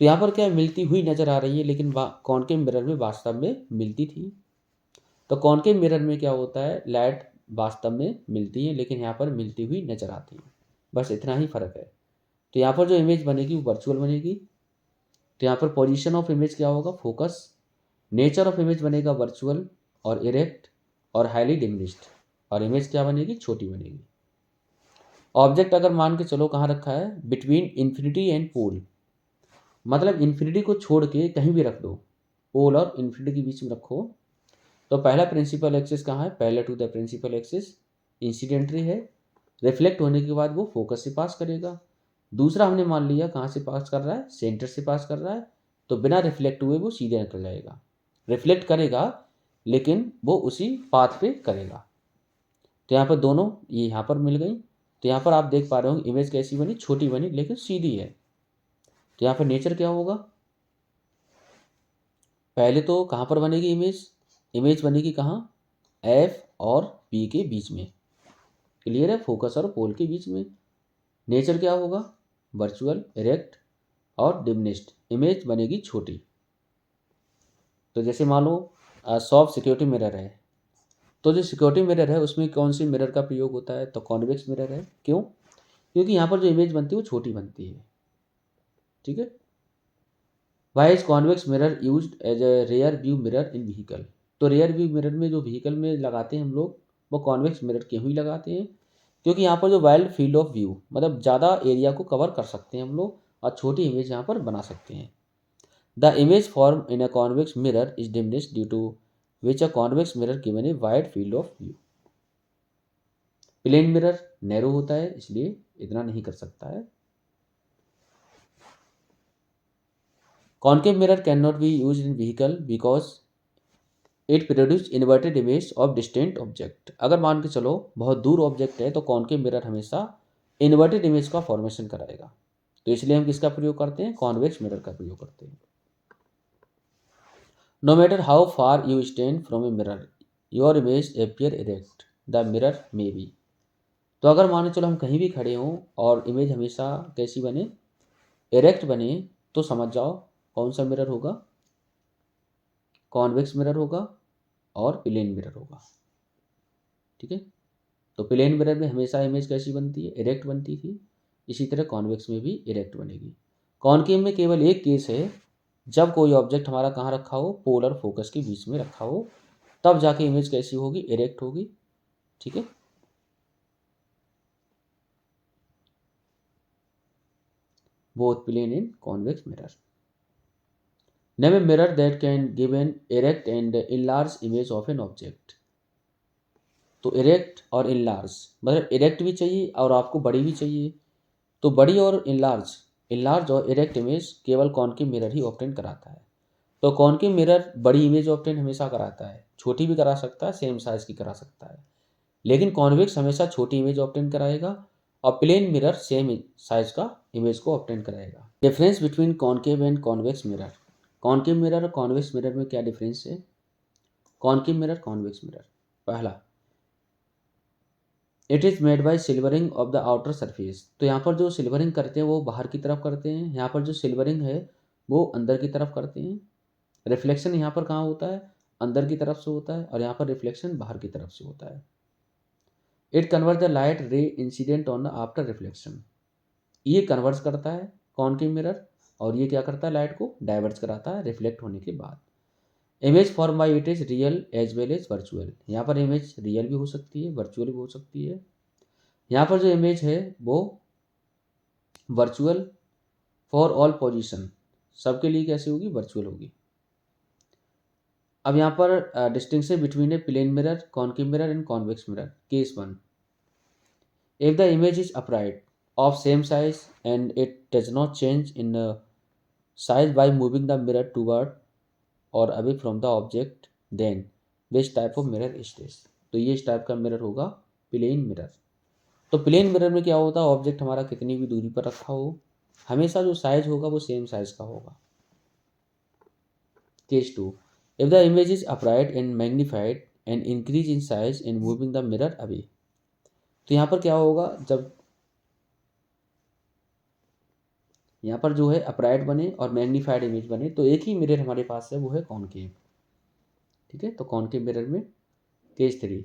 तो यहाँ पर क्या मिलती हुई नज़र आ रही है, लेकिन कॉनकेव मिरर में वास्तव में मिलती थी. तो कॉनकेव मिरर में क्या होता है, लाइट वास्तव में मिलती है, लेकिन यहाँ पर मिलती हुई नज़र आती है. बस इतना ही फर्क है. तो यहाँ पर जो इमेज बनेगी वो वर्चुअल बनेगी, तो यहाँ पर पोजीशन ऑफ इमेज क्या होगा, फोकस। नेचर ऑफ इमेज बनेगा वर्चुअल और इरेक्ट और हाईली डिमिनिश्ड, और इमेज क्या बनेगी, छोटी बनेगी। ऑब्जेक्ट अगर मान के चलो कहाँ रखा है, बिटवीन इन्फिनिटी एंड पोल, मतलब इन्फिनिटी को छोड़ के कहीं भी रख दो, पोल और इन्फिनिटी के बीच में रखो। तो पहला प्रिंसिपल एक्सिस कहाँ है, पहले टू द प्रिंसिपल एक्सिस इंसिडेंटरी है, रिफ्लेक्ट होने के बाद वो फोकस से पास करेगा। दूसरा हमने मान लिया कहाँ से पास कर रहा है, सेंटर से पास कर रहा है, तो बिना रिफ्लेक्ट हुए वो सीधे निकल जाएगा। रिफ्लेक्ट करेगा लेकिन वो उसी पाथ पे करेगा। तो यहाँ पर दोनों ये यहाँ पर मिल गई। तो यहाँ पर आप देख पा रहे हो इमेज कैसी बनी, छोटी बनी लेकिन सीधी है। तो यहाँ पर नेचर क्या होगा, पहले तो कहाँ पर बनेगी इमेज, इमेज बनेगी कहाँ, एफ और पी के बीच में, क्लियर है, फोकस और पोल के बीच में। नेचर क्या होगा, वर्चुअल, इरेक्ट और डिमिनिश्ड, इमेज बनेगी छोटी। तो जैसे मान लो सॉफ्ट सिक्योरिटी मिरर है, तो जो सिक्योरिटी मिरर है उसमें कौन सी मिरर का प्रयोग होता है, तो कॉन्वेक्स मिरर है। क्यों, क्योंकि यहाँ पर जो इमेज बनती है वो छोटी बनती है, ठीक है। Why is convex mirror used as a rear view mirror in vehicle, तो रेयर व्यू मिरर में जो व्हीकल में लगाते हैं हम लोग, वो कॉन्वेक्स मिरर क्यों ही लगाते हैं, क्योंकि यहाँ पर जो वाइल्ड फील्ड ऑफ व्यू, मतलब ज़्यादा एरिया को कवर कर सकते हैं हम लोग और छोटी इमेज यहाँ पर बना सकते हैं। The image form in a convex mirror is diminished due to which a convex mirror given a wide field of view. Plane mirror narrow होता है इसलिए इतना नहीं कर सकता है। Concave mirror can not be use in vehicle because it produce inverted image of distant object. अगर मान के चलो बहुत दूर ऑब्जेक्ट है तो कॉन्केव मिरर हमेशा इन्वर्टेड इमेज का फॉर्मेशन कराएगा, तो इसलिए हम किसका प्रयोग करते हैं, कॉन्वेक्स मिरर का प्रयोग करते हैं। No matter how far you stand from a mirror your image appear erect the mirror may be. तो अगर मान के चलो हम कहीं भी खड़े हों और इमेज हमेशा कैसी बने, इरेक्ट बने, तो समझ जाओ कौन सा मिरर होगा, कॉन्वेक्स मिरर होगा और प्लेन मिरर होगा, ठीक है। तो प्लेन मिरर में हमेशा इमेज कैसी बनती है, इरेक्ट बनती थी, इसी तरह कॉन्वेक्स में भी इरेक्ट बनेगी। कॉन्केव में केवल एक केस है, जब कोई ऑब्जेक्ट हमारा कहाँ रखा हो, पोल और फोकस के बीच में रखा हो, तब जाके इमेज कैसी होगी, इरेक्ट होगी, ठीक है। Both plane and convex mirror. Name a mirror that can give an erect and enlarge image of an object. तो इरेक्ट और इनलार्ज, मतलब इरेक्ट भी चाहिए और आपको बड़ी भी चाहिए, तो बड़ी और इनलार्ज और इरेक्ट इमेज केवल कॉन्केव मिरर ही ऑब्टेन कराता है। तो कॉन्केव मिरर बड़ी इमेज ऑब्टेन हमेशा कराता है, छोटी भी करा सकता है, सेम साइज की करा सकता है, लेकिन कॉन्वेक्स हमेशा छोटी इमेज ऑब्टेन कराएगा और प्लेन मिरर सेम साइज का इमेज को ऑब्टेन कराएगा। Difference between concave and convex mirror. Concave mirror और कॉन्वेक्स मिरर में क्या डिफरेंस है, कॉन्केव मिरर, कॉन्वेक्स मिरर। पहला, it is made by silvering of the outer surface. तो यहाँ पर जो सिल्वरिंग करते हैं वो बाहर की तरफ करते हैं, यहाँ पर जो सिल्वरिंग है वो अंदर की तरफ करते हैं। रिफ्लेक्शन यहाँ पर कहाँ होता है, अंदर की तरफ से होता है, और यहाँ पर रिफ्लेक्शन बाहर की तरफ से होता है। It convert the light ray incident on the after reflection, ये कन्वर्ट्स करता है कॉन्केव मिरर, और ये क्या करता है, लाइट को डाइवर्ट कराता है रिफ्लेक्ट होने के बाद। Image form by it is real as well as virtual. यहाँ पर इमेज रियल भी हो सकती है, वर्चुअल भी हो सकती है। यहाँ पर जो इमेज है वो वर्चुअल फॉर ऑल पोजीशन, सबके लिए कैसे होगी, वर्चुअल होगी। अब यहाँ पर distinction between a plane mirror, concave mirror and convex mirror. Case 1, if the image is upright of same size and it does not change in size by moving the mirror toward or away from the object, then this type of mirror is this. तो ये इस type का mirror होगा plane mirror. तो plane mirror में क्या होता है, ऑब्जेक्ट हमारा कितनी भी दूरी पर रखा हो, हमेशा जो साइज होगा वो सेम साइज का होगा। Case 2, if the image is upright and magnified and increase in size and moving the mirror away. तो यहाँ पर क्या होगा, जब यहाँ पर जो है अपराइट बने और मैग्नीफाइड इमेज बने, तो एक ही मिरर हमारे पास है, वो है कॉन्केव, ठीक है। तो कॉन्केव मिरर में केस 3,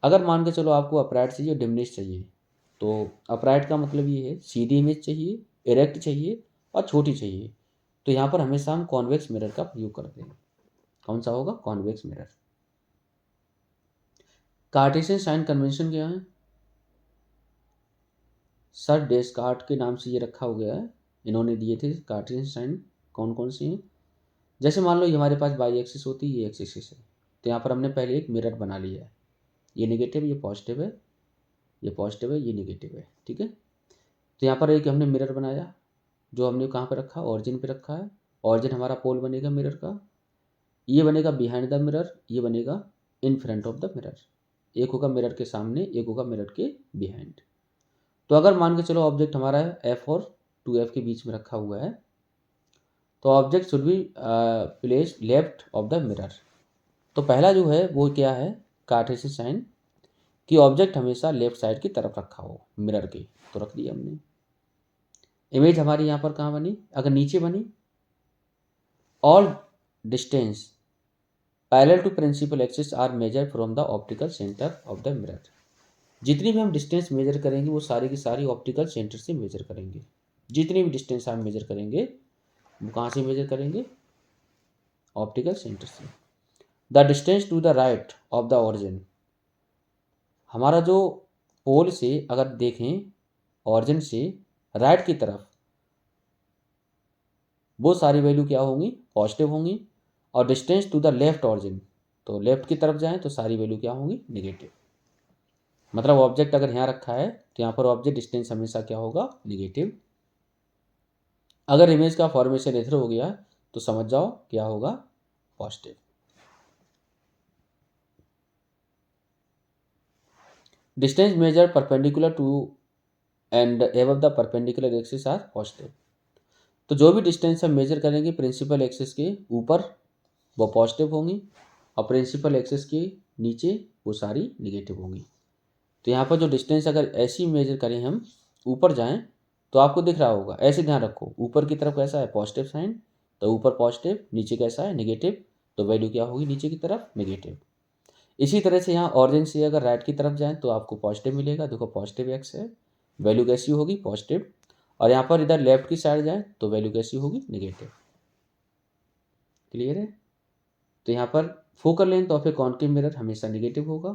अगर मान के चलो आपको अपराइट चाहिए, डिमिनिश चाहिए, तो अपराइट का मतलब ये है सीधी इमेज चाहिए, इरेक्ट चाहिए और छोटी चाहिए। तो यहाँ पर हमेशा हम कॉन्वेक्स मिरर का प्रयोग करते हैं। कौन सा होगा? Convex mirror. Cartesian sign convention क्या है? सर डेस्कार्ट के नाम से ये रखा हो गया है, इन्होंने दिए थे कार्टेशियन साइन। कौन कौन से हैं? जैसे मान लो ये हमारे पास बाई एक्सिस होती है, ये एक्सिस है, तो यहाँ पर हमने पहले एक मिरर बना लिया है। ये नेगेटिव, ये पॉजिटिव है, ये पॉजिटिव है, ये नेगेटिव है, ठीक है। तो यहाँ पर एक हमने मिरर बनाया, जो हमने कहाँ पर रखा? ऑरिजिन पे रखा है। ऑरिजिन हमारा पोल बनेगा मिरर का, ये बनेगा बिहाइंड द मिरर, ये बनेगा इन फ्रंट ऑफ द मिरर। एक होगा मिरर के सामने, एक होगा मिरर के बिहाइंड। तो अगर मान के चलो ऑब्जेक्ट हमारा एफ और 2F के बीच में रखा हुआ है, तो object should B place left of the mirror. तो पहला जो है वो क्या है? कार्टेशियन साइन कि ऑब्जेक्ट हमेशा लेफ्ट साइड की तरफ रखा हो मिरर के, तो रख दिया हमने। इमेज हमारी यहाँ पर कहाँ बनी? अगर नीचे बनी, all distance parallel to principal axis are measure from the optical centre of the mirror. जितनी भी हम डिस्टेंस मेजर करेंगे वो सारी की सारी ऑप्टिकल सेंटर से मेजर करेंगे। जितनी भी डिस्टेंस हम मेजर करेंगे वो कहाँ से मेजर करेंगे? ऑप्टिकल सेंटर से। The distance to the right of the origin, हमारा जो पोल से अगर देखें ऑरिजिन से राइट की तरफ, वो सारी वैल्यू क्या होंगी? पॉजिटिव होंगी। और distance to the left origin, तो लेफ्ट की तरफ जाएं तो सारी वैल्यू क्या होंगी? नेगेटिव। मतलब ऑब्जेक्ट अगर यहाँ रखा है तो यहाँ पर ऑब्जेक्ट डिस्टेंस हमेशा क्या होगा? नेगेटिव। अगर इमेज का फॉर्मेशन इधर हो गया तो समझ जाओ क्या होगा? Positive. Distance measure perpendicular to and above the perpendicular axis are positive. तो जो भी डिस्टेंस हम मेजर करेंगे प्रिंसिपल एक्सिस के ऊपर वो पॉजिटिव होंगी, और प्रिंसिपल एक्सिस के नीचे वो सारी निगेटिव होंगी। तो यहाँ पर जो डिस्टेंस अगर ऐसी मेजर करें हम, ऊपर जाएं तो आपको दिख रहा होगा, ऐसे ध्यान रखो, ऊपर की तरफ कैसा है? पॉजिटिव साइन, तो ऊपर पॉजिटिव, नीचे कैसा है? नेगेटिव, तो वैल्यू क्या होगी नीचे की तरफ? नेगेटिव। इसी तरह से यहाँ ऑरिजिन से अगर राइट की तरफ जाएं तो आपको पॉजिटिव मिलेगा, देखो पॉजिटिव एक्स है, वैल्यू कैसी होगी? पॉजिटिव। और यहाँ पर इधर लेफ्ट की साइड जाएं तो वैल्यू कैसी होगी? नेगेटिव। क्लियर है? तो यहाँ पर focal length of a concave mirror हमेशा नेगेटिव होगा।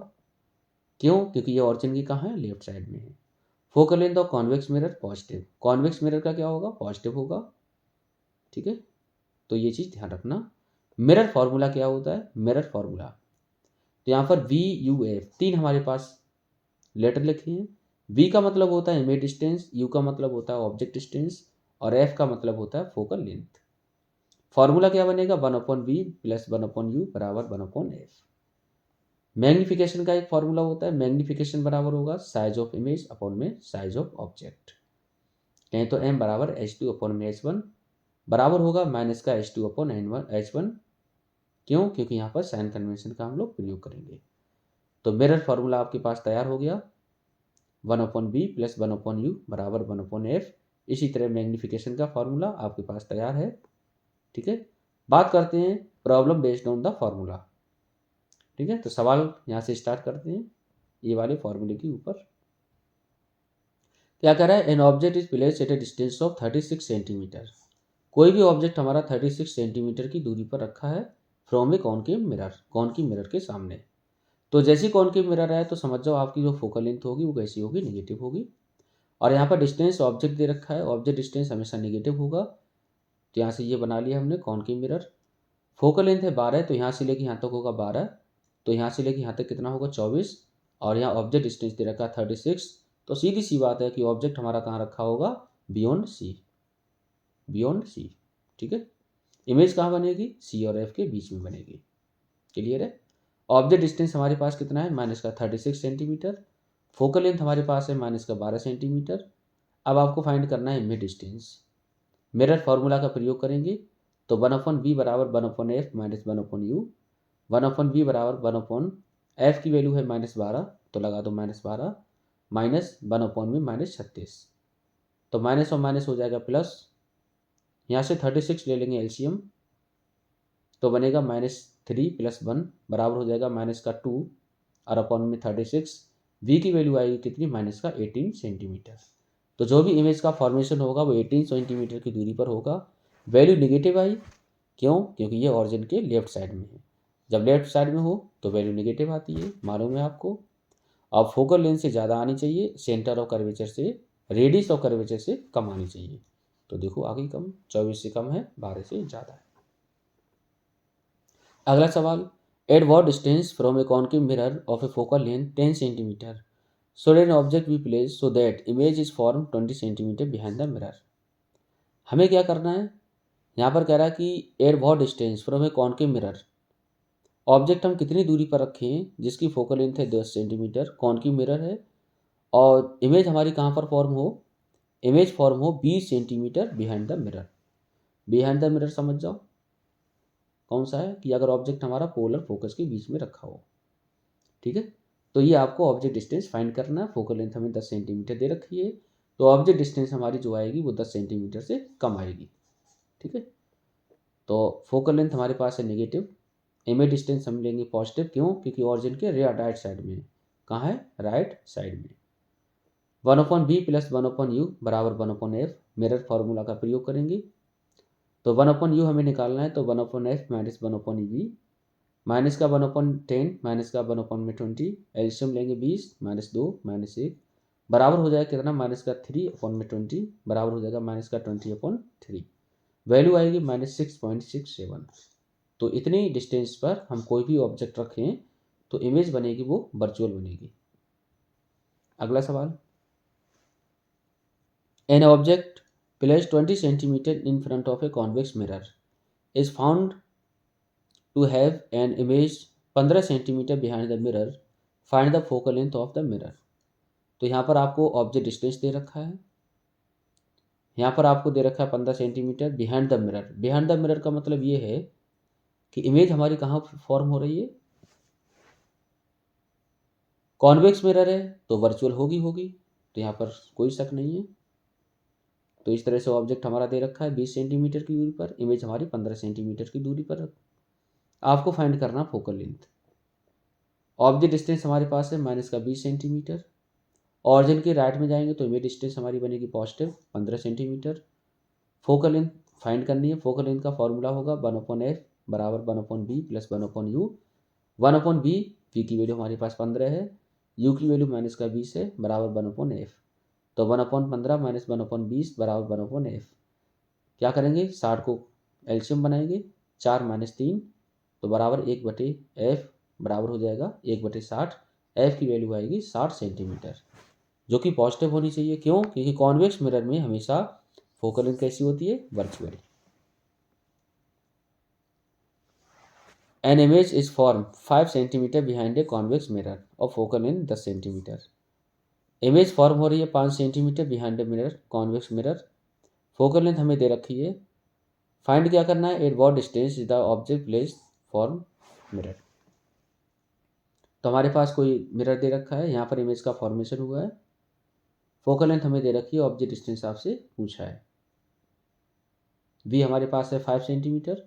क्यों? क्योंकि ये ऑरिजिन की कहाँ है? लेफ्ट साइड में है। Focal length of convex mirror positive, convex mirror का क्या होगा? पॉजिटिव होगा, ठीक है। तो ये चीज़ ध्यान रखना। मिरर फॉर्मूला क्या होता है? मिरर फॉर्मूला, तो यहाँ पर VUF तीन हमारे पास लेटर लिखे हैं। V का मतलब होता है इमेज डिस्टेंस, U का मतलब होता है ऑब्जेक्ट डिस्टेंस, और F का मतलब होता है फोकल लेंथ। फॉर्मूला क्या बनेगा? 1/V प्लस 1/U बराबर 1/F। मैग्निफिकेशन का एक फॉर्मूला होता है, मैग्निफिकेशन बराबर होगा साइज ऑफ इमेज अपॉन में साइज ऑफ ऑब्जेक्ट। कहें तो M बराबर H2 अपॉन में H1 बराबर होगा माइनस का H2 अपॉन H1। क्यों? क्योंकि यहाँ पर साइन कन्वेंशन का हम लोग प्रयोग करेंगे। तो मिरर फॉर्मूला आपके पास तैयार हो गया, 1/B प्लस 1/U बराबर 1/F। इसी तरह मैग्निफिकेशन का फॉर्मूला आपके पास तैयार है, ठीक है। बात करते हैं problem based on the formula, ठीक है। तो सवाल यहाँ से स्टार्ट करते हैं ये वाले फॉर्मूले के ऊपर। क्या कह रहा है? An object is placed at a distance of 36 centimetre. कोई भी ऑब्जेक्ट हमारा 36 सेंटीमीटर की दूरी पर रखा है from A concave mirror, concave mirror के सामने। तो जैसी कॉनकेव मिरर है तो समझ जाओ आपकी जो फोकल लेंथ होगी वो कैसी होगी? नेगेटिव होगी। और यहाँ पर डिस्टेंस ऑब्जेक्ट दे रखा है, ऑब्जेक्ट डिस्टेंस हमेशा नेगेटिव होगा। तो यहाँ से ये बना लिया हमने कॉनकेव मिरर। फोकल लेंथ है 12, तो यहाँ से लेके यहाँ तक होगा 12, तो यहाँ से लेके यहाँ तक कितना होगा? 24। और यहाँ ऑब्जेक्ट डिस्टेंस दे रखा है 36, तो सीधी सी बात है कि ऑब्जेक्ट हमारा कहाँ रखा होगा? बियॉन्ड सी, बियॉन्ड सी, ठीक है। इमेज कहाँ बनेगी? सी और एफ के बीच में बनेगी। क्लियर है? ऑब्जेक्ट डिस्टेंस हमारे पास कितना है? माइनस का 36 सेंटीमीटर। फोकल लेंथ हमारे पास है माइनस का 12 सेंटीमीटर। अब आपको फाइंड करना है इमेज डिस्टेंस। मिरर फॉर्मूला का प्रयोग करेंगे, तो 1/B बराबर 1/F माइनस 1/U। 1/B बराबर 1/F की वैल्यू है -12, तो लगा दो -12 माइनस 1/में -36, तो माइनस और माइनस हो जाएगा प्लस। यहाँ से 36 ले लेंगे एलसीएम, तो बनेगा -3 + 1 बराबर हो जाएगा -2 और अपॉन में 36। V की वैल्यू आएगी कितनी? -18 सेंटीमीटर। तो जो भी इमेज का फॉर्मेशन होगा वो 18 सेंटीमीटर की दूरी पर होगा। वैल्यू निगेटिव आई, क्यों? क्योंकि ये ऑरिजिन के लेफ्ट साइड में है। जब लेफ्ट साइड में हो तो वैल्यू निगेटिव आती है, मालूम है आपको। अब फोकल लेंथ से ज़्यादा आनी चाहिए, सेंटर ऑफ कर्वेचर से, रेडियस ऑफ कर्वेचर से कम आनी चाहिए। तो देखो आगे कम, 24 से कम है, 12 से ज़्यादा है। अगला सवाल, eight what distance from a concave mirror of A focal length 10 centimetre should an object be placed so that image is formed 20 centimetre behind the mirror। हमें क्या करना है, यहाँ पर कह रहा है कि eight what distance from a concave mirror, object हम कितनी दूरी पर रखे हैं जिसकी फोकल लेंथ है 10 सेंटीमीटर, कॉन्केव मिरर है, और इमेज हमारी कहाँ पर फॉर्म हो, इमेज फॉर्म हो 20 centimetre behind the mirror. Behind the mirror समझ जाओ कौन सा है, कि अगर ऑब्जेक्ट हमारा पोलर फोकस के बीच में रखा हो, ठीक है। तो ये आपको ऑब्जेक्ट डिस्टेंस फाइंड करना है। फोकल लेंथ हमें 10 सेंटीमीटर दे रखी है, तो ऑब्जेक्ट डिस्टेंस हमारी जो आएगी वो 10 सेंटीमीटर से कम आएगी, ठीक है। तो फोकल लेंथ हमारे पास है नेगेटिव, इमेज डिस्टेंस हम लेंगे पॉजिटिव, क्यों? क्योंकि ऑरिजिन के राइट साइड में। कहाँ है? राइट साइड में। 1/b प्लस 1/u बराबर 1/f, मिरर फार्मूला का प्रयोग करेंगे। तो 1/u हमें निकालना है, तो 1/f माइनस 1/v, माइनस का 1/10 माइनस का 1/20, एल्शियम लेंगे 20 माइनस 2 माइनस 1, बराबर हो जाएगा कितना, माइनस का 3/20 बराबर हो जाएगा माइनस का 20/3, वैल्यू आएगी -6.67। तो इतनी डिस्टेंस पर हम कोई भी ऑब्जेक्ट रखें तो इमेज बनेगी वो वर्चुअल बनेगी। अगला सवाल, an object placed 20 centimetre in front of a convex mirror is found to have an image 15 centimetre behind the mirror, find the focal length of the mirror. तो यहाँ पर आपको ऑब्जेक्ट डिस्टेंस दे रखा है, यहाँ पर आपको दे रखा है 15 centimetre behind the mirror. Behind the mirror का मतलब ये है कि इमेज हमारी कहाँ फॉर्म हो रही है, कॉन्वेक्स मिरर है तो वर्चुअल होगी होगी, तो यहाँ पर कोई शक नहीं है। तो इस तरह से ऑब्जेक्ट हमारा दे रखा है 20 सेंटीमीटर की दूरी पर, इमेज हमारी 15 सेंटीमीटर की दूरी पर। आपको फाइंड करना फोकल लेंथ। ऑब्जेक्ट डिस्टेंस हमारे पास है माइनस का 20 सेंटीमीटर, ऑरिजिन के राइट में जाएंगे तो इमेज डिस्टेंस हमारी बनेगी positive 15 centimetre. Focal length find करनी है, फोकल लेंथ का फॉर्मूला होगा 1/f बराबर 1/b plus 1/u। 1/b, v की वैल्यू हमारे पास 15 है, u की वैल्यू माइनस का 20 है, बराबर 1/f। तो 1/15 माइनस 1/20 बराबर 1/f। क्या करेंगे, 60 को एल्शियम बनाएंगे, 4 माइनस 3 तो बराबर 1/f, बराबर हो जाएगा 1/60। f की वैल्यू आएगी 60 सेंटीमीटर, जो कि पॉजिटिव होनी चाहिए। क्यों? क्योंकि कॉन्वेक्स मिरर में हमेशा फोकल लेंथ कैसी होती है, virtual. An image is form 5 centimetre behind a convex mirror और focal length 10 centimetre. Image form हो रही है 5 centimetre behind a mirror, convex mirror. Focal length हमें दे रखी है, फाइंड क्या करना है, at what distance is the object placed form mirror. तो हमारे पास कोई मिरर दे रखा है, यहाँ पर इमेज का फॉर्मेशन हुआ है, फोकल लेंथ हमें दे रखी है, ऑब्जेक्ट डिस्टेंस आपसे पूछा है। v हमारे पास है 5 सेंटीमीटर,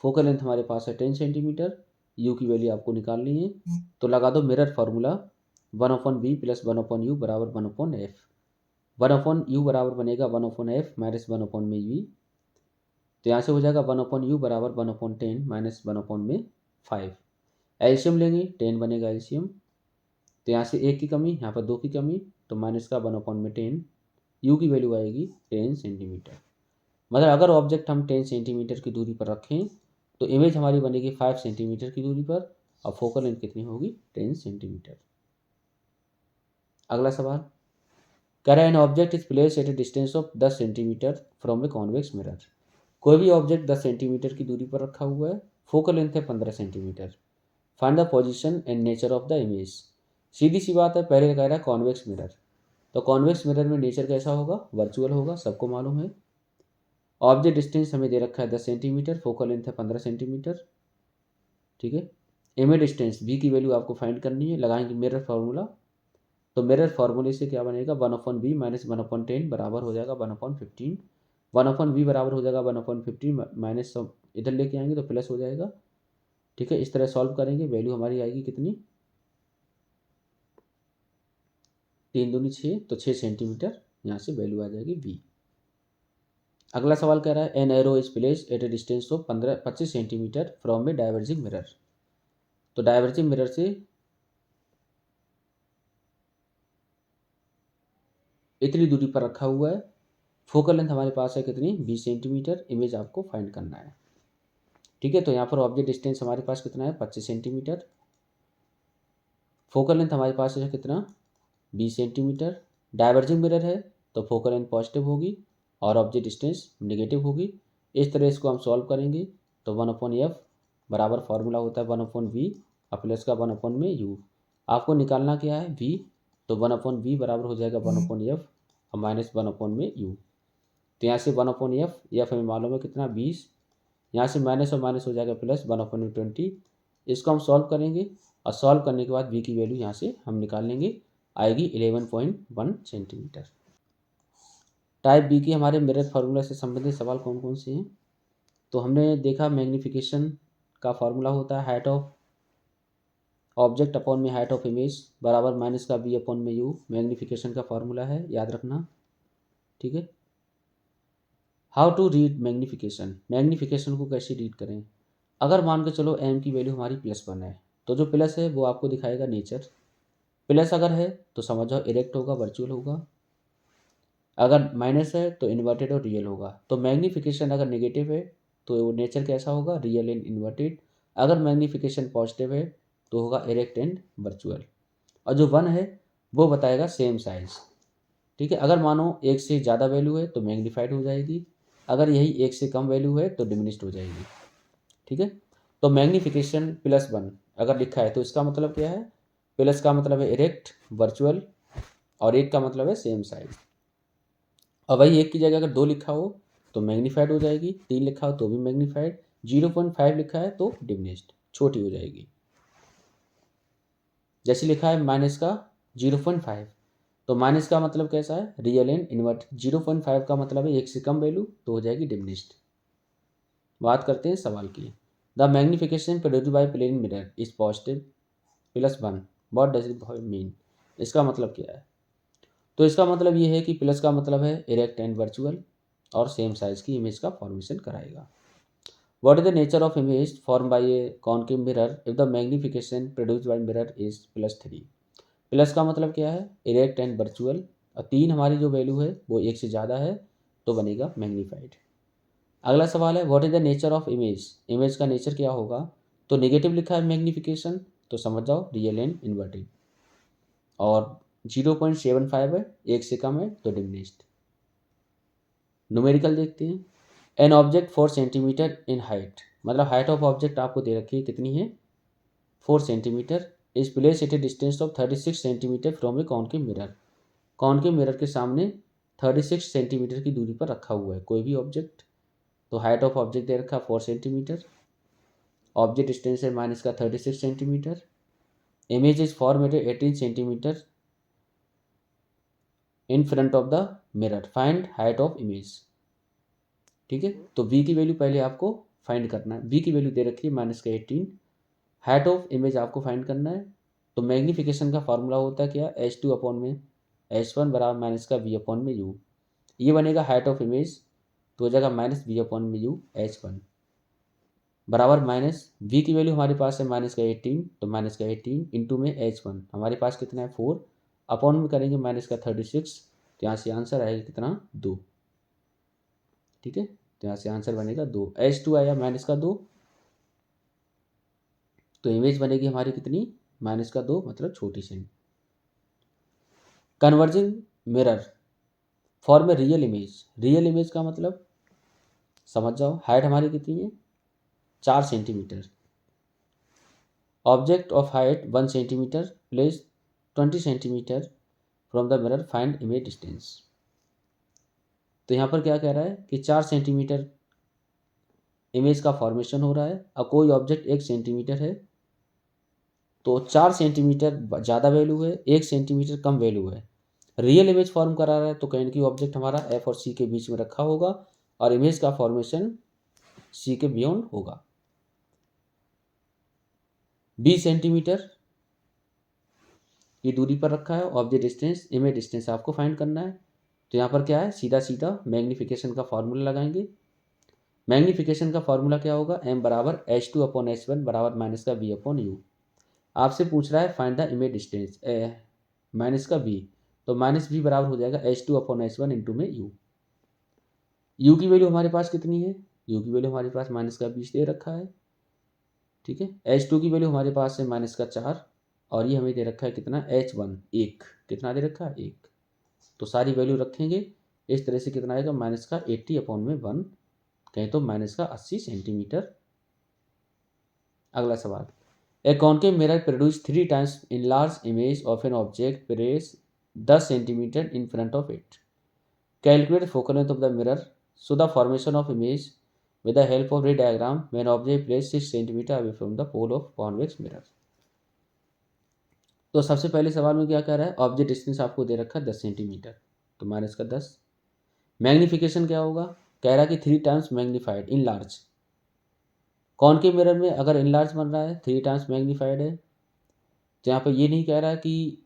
फोकल लेंथ हमारे पास है 10 सेंटीमीटर, u की वैल्यू आपको निकालनी है। तो लगा दो mirror formula 1/b plus 1/u बराबर 1/f। 1/u बराबर बनेगा 1/f माइनस 1/v। तो यहाँ से हो जाएगा 1/u बराबर 1/10 माइनस 1/5। एल्शियम लेंगे, 10 बनेगा एल्शियम, तो यहाँ से 1 की कमी, यहाँ पर 2 की कमी, तो माइनस का 1/10, u की वैल्यू आएगी 10 सेंटीमीटर। मतलब अगर ऑब्जेक्ट हम 10 सेंटीमीटर की दूरी पर रखें तो इमेज हमारी बनेगी 5 सेंटीमीटर की दूरी पर, और फोकल लेंथ कितनी होगी, 10 सेंटीमीटर। अगला सवाल, कह रहा है an object is place at a distance of 10 centimetre from A convex mirror. कोई भी ऑब्जेक्ट 10 सेंटीमीटर की दूरी पर रखा हुआ है, फोकल लेंथ है 15 centimetre, find the position and nature of the image. सीधी सी बात है, पहले कह रहा है कॉन्वेक्स मिरर, तो कॉन्वेक्स मिरर में नेचर कैसा होगा, वर्चुअल होगा, सबको मालूम है। ऑब्जेक्ट डिस्टेंस हमें दे रखा है 10 सेंटीमीटर, फोकल लेंथ है 15 सेंटीमीटर, ठीक है। इमेज डिस्टेंस v की वैल्यू आपको फाइंड करनी है, लगाएंगे मिरर फार्मूला, तो मिरर फार्मूले से क्या बनेगा, 1/b माइनस 1/10 बराबर हो जाएगा 1/15। 1/v बराबर हो जाएगा 1/15 माइनस, इधर लेके आएंगे तो प्लस हो जाएगा, ठीक है। इस तरह सॉल्व करेंगे, वैल्यू हमारी आएगी कितनी, 3 दूनी 6, तो 6 सेंटीमीटर यहाँ से वैल्यू आ जाएगी v। अगला सवाल कह रहा है an arrow is placed at a distance of 25 centimetre from A diverging mirror. तो डाइवर्जिंग मिरर से इतनी दूरी पर रखा हुआ है, फोकल लेंथ हमारे पास है कितनी 20 सेंटीमीटर, इमेज आपको फाइंड करना है। ठीक है, तो यहाँ पर ऑब्जेक्ट डिस्टेंस हमारे पास कितना है 25 सेंटीमीटर, फोकल लेंथ हमारे पास है कितना 20 सेंटीमीटर, डाइवर्जिंग मिरर है तो फोकल लेंथ पॉजिटिव होगी और ऑब्जेक्ट डिस्टेंस नेगेटिव होगी। इस तरह इसको हम सॉल्व करेंगे तो 1/f बराबर फार्मूला होता है 1/v और प्लस का 1/में u। आपको निकालना क्या है v, तो 1/v बराबर हो जाएगा 1/f और माइनस 1/में u। तो यहाँ से 1/f, एफ हमें मालूम है कितना 20, यहाँ से माइनस और माइनस हो जाएगा प्लस 1/20। इसको हम सॉल्व करेंगे और सॉल्व करने के बाद v की वैल्यू यहाँ से हम निकाल लेंगे, आएगी 11.1 सेंटीमीटर। टाइप बी की हमारे मिरर फार्मूला से संबंधित सवाल कौन कौन से हैं, तो हमने देखा मैग्नीफिकेशन का फार्मूला होता है हाइट ऑफ ऑब्जेक्ट अपॉन में हाइट ऑफ इमेज बराबर माइनस का बी अपॉन में यू, मैग्नीफिकेशन का फार्मूला है, याद रखना। ठीक है, how to read magnification, magnification को कैसे रीड करें। अगर मान के चलो एम की वैल्यू हमारी +1 है तो जो प्लस है वो आपको दिखाएगा नेचर, प्लस अगर है तो समझ जाओ इरेक्ट होगा, वर्चुअल होगा, अगर माइनस है तो इन्वर्टेड और रियल होगा। तो मैग्नीफिकेशन अगर नेगेटिव है तो नेचर कैसा होगा, रियल एंड इन्वर्टेड। अगर मैग्नीफिकेशन पॉजिटिव है तो होगा इरेक्ट एंड वर्चुअल, और जो 1 है वो बताएगा सेम साइज। ठीक है, अगर मानो एक से ज़्यादा वैल्यू है तो मैग्नीफाइड हो जाएगी, अगर यही एक से कम वैल्यू है तो डिमिनिश्ड हो जाएगी। ठीक है, तो मैग्नीफिकेशन +1 अगर लिखा है तो इसका मतलब क्या है, प्लस का मतलब है इरेक्ट, वर्चुअल, और एक का मतलब है सेम साइज। और वही एक की जगह अगर 2 लिखा हो तो मैग्नीफाइड हो जाएगी, 3 लिखा हो तो भी मैग्नीफाइड, 0.5 लिखा है तो डिमिनिश्ड, छोटी हो जाएगी। जैसे लिखा है माइनस का 0.5 तो माइनस का मतलब कैसा है, रियल एंड इन्वर्ट। 0.5 का मतलब है एक से कम वैल्यू तो हो जाएगी डिमिनिश्ड। बात करते हैं सवाल की। The magnification produced by plane mirror is positive +1, what does it mean, इसका मतलब क्या है। तो इसका मतलब ये है कि प्लस का मतलब है इरेक्ट एंड वर्चुअल और सेम साइज की इमेज का फॉर्मेशन कराएगा। What is the nature of image form bye A concave mirror if the magnification produced bye mirror is +3। Plus का मतलब क्या है इरेक्ट एंड वर्चुअल, और 3 हमारी जो वैल्यू है वो एक से ज़्यादा है तो बनेगा मैग्नीफाइड। अगला सवाल है what is the nature of image, image का नेचर क्या होगा। तो नेगेटिव लिखा है मैग्नीफिकेशन तो समझ जाओ रियल एंड इन्वर्टेड, और 0.75 है एक से कम है तो डिमिनिश्ड। न्यूमेरिकल देखते हैं। An object 4 centimetre in height, मतलब हाइट ऑफ ऑब्जेक्ट आपको दे रखी है कितनी है 4 centimetre, is place at a distance of 36 centimetre from A concave mirror. Concave mirror के सामने 36 सेंटीमीटर की दूरी पर रखा हुआ है कोई भी ऑब्जेक्ट। तो हाइट ऑफ ऑब्जेक्ट दे रखा 4 सेंटीमीटर, ऑब्जेक्ट डिस्टेंस है माइनस का 36 centimetre, image is form at 18 centimetre in front of the mirror, find height of image. ठीक है, तो v की वैल्यू पहले आपको फाइंड करना है, v की वैल्यू दे रखी है -18, हाइट ऑफ इमेज आपको फाइंड करना है। तो मैग्नीफिकेशन का फार्मूला होता है क्या h2 अपॉन में h1 बराबर माइनस का v अपॉन में u, ये बनेगा हाइट ऑफ इमेज तो हो जाएगा -v अपॉन में u h1 बराबर माइनस v की वैल्यू हमारे पास है -18 तो -18 इंटू में h1 हमारे पास कितना है 4 अपॉन में करेंगे -36 तो यहाँ से आंसर आएगा कितना 2। ठीक है, तो यहाँ से आंसर बनेगा 2, h2 आया -2 तो इमेज बनेगी हमारी कितनी -2 मतलब छोटी सी। Converging mirror form a real image, real image का मतलब समझ जाओ हाइट हमारी कितनी है 4 centimetre, object of height 1 centimetre place 20 centimetre from the mirror, find image distance. तो यहाँ पर क्या कह रहा है कि 4 सेंटीमीटर इमेज का फॉर्मेशन हो रहा है, अब कोई ऑब्जेक्ट 1 सेंटीमीटर है तो 4 सेंटीमीटर ज़्यादा वैल्यू है 1 सेंटीमीटर कम वैल्यू है, रियल इमेज फॉर्म करा रहा है तो कहीं की ऑब्जेक्ट हमारा एफ और सी के बीच में रखा होगा और इमेज का फॉर्मेशन सी के बियॉन्ड होगा। 20 सेंटीमीटर की दूरी पर रखा है ऑब्जेक्ट डिस्टेंस, इमेज डिस्टेंस आपको फाइंड करना है। तो यहाँ पर क्या है, सीधा सीधा मैग्नीफिकेशन का फॉर्मूला लगाएंगे। मैग्नीफिकेशन का फॉर्मूला क्या होगा, m बराबर h2 अपॉन h1 बराबर माइनस का v अपॉन यू। आपसे पूछ रहा है find the image distance minus का v, तो माइनस v बराबर हो जाएगा h2 अपॉन h1 इंटू में u। u की वैल्यू हमारे पास कितनी है, u की वैल्यू हमारे पास माइनस का 20 दे रखा है। ठीक है, h2 की वैल्यू हमारे पास है माइनस का 4, और ये हमें दे रखा है कितना, h1 1, कितना दे रखा है 1। तो सारी वैल्यू रखेंगे इस तरह से, कितना आएगा माइनस का 80 अपॉन में 1, कहें तो माइनस का 80 सेंटीमीटर। अगला सवाल, ए concave mirror produce 3 times in large image of an object place 10 centimetre in front of it. Calculate focal length of the mirror, so the formation of image with the help of ray diagram when object placed 6 cm away from the pole of convex mirror। तो सबसे पहले सवाल में क्या कह रहा है, object distance आपको दे रखा है 10 सेंटीमीटर, तो माइनस का 10। मैग्नीफिकेशन क्या होगा, कह रहा है कि 3 times magnified in large. Concave mirror में अगर इन लार्ज बन रहा है 3 टाइम्स मैग्नीफाइड है, तो यहाँ पर ये नहीं कह रहा है कि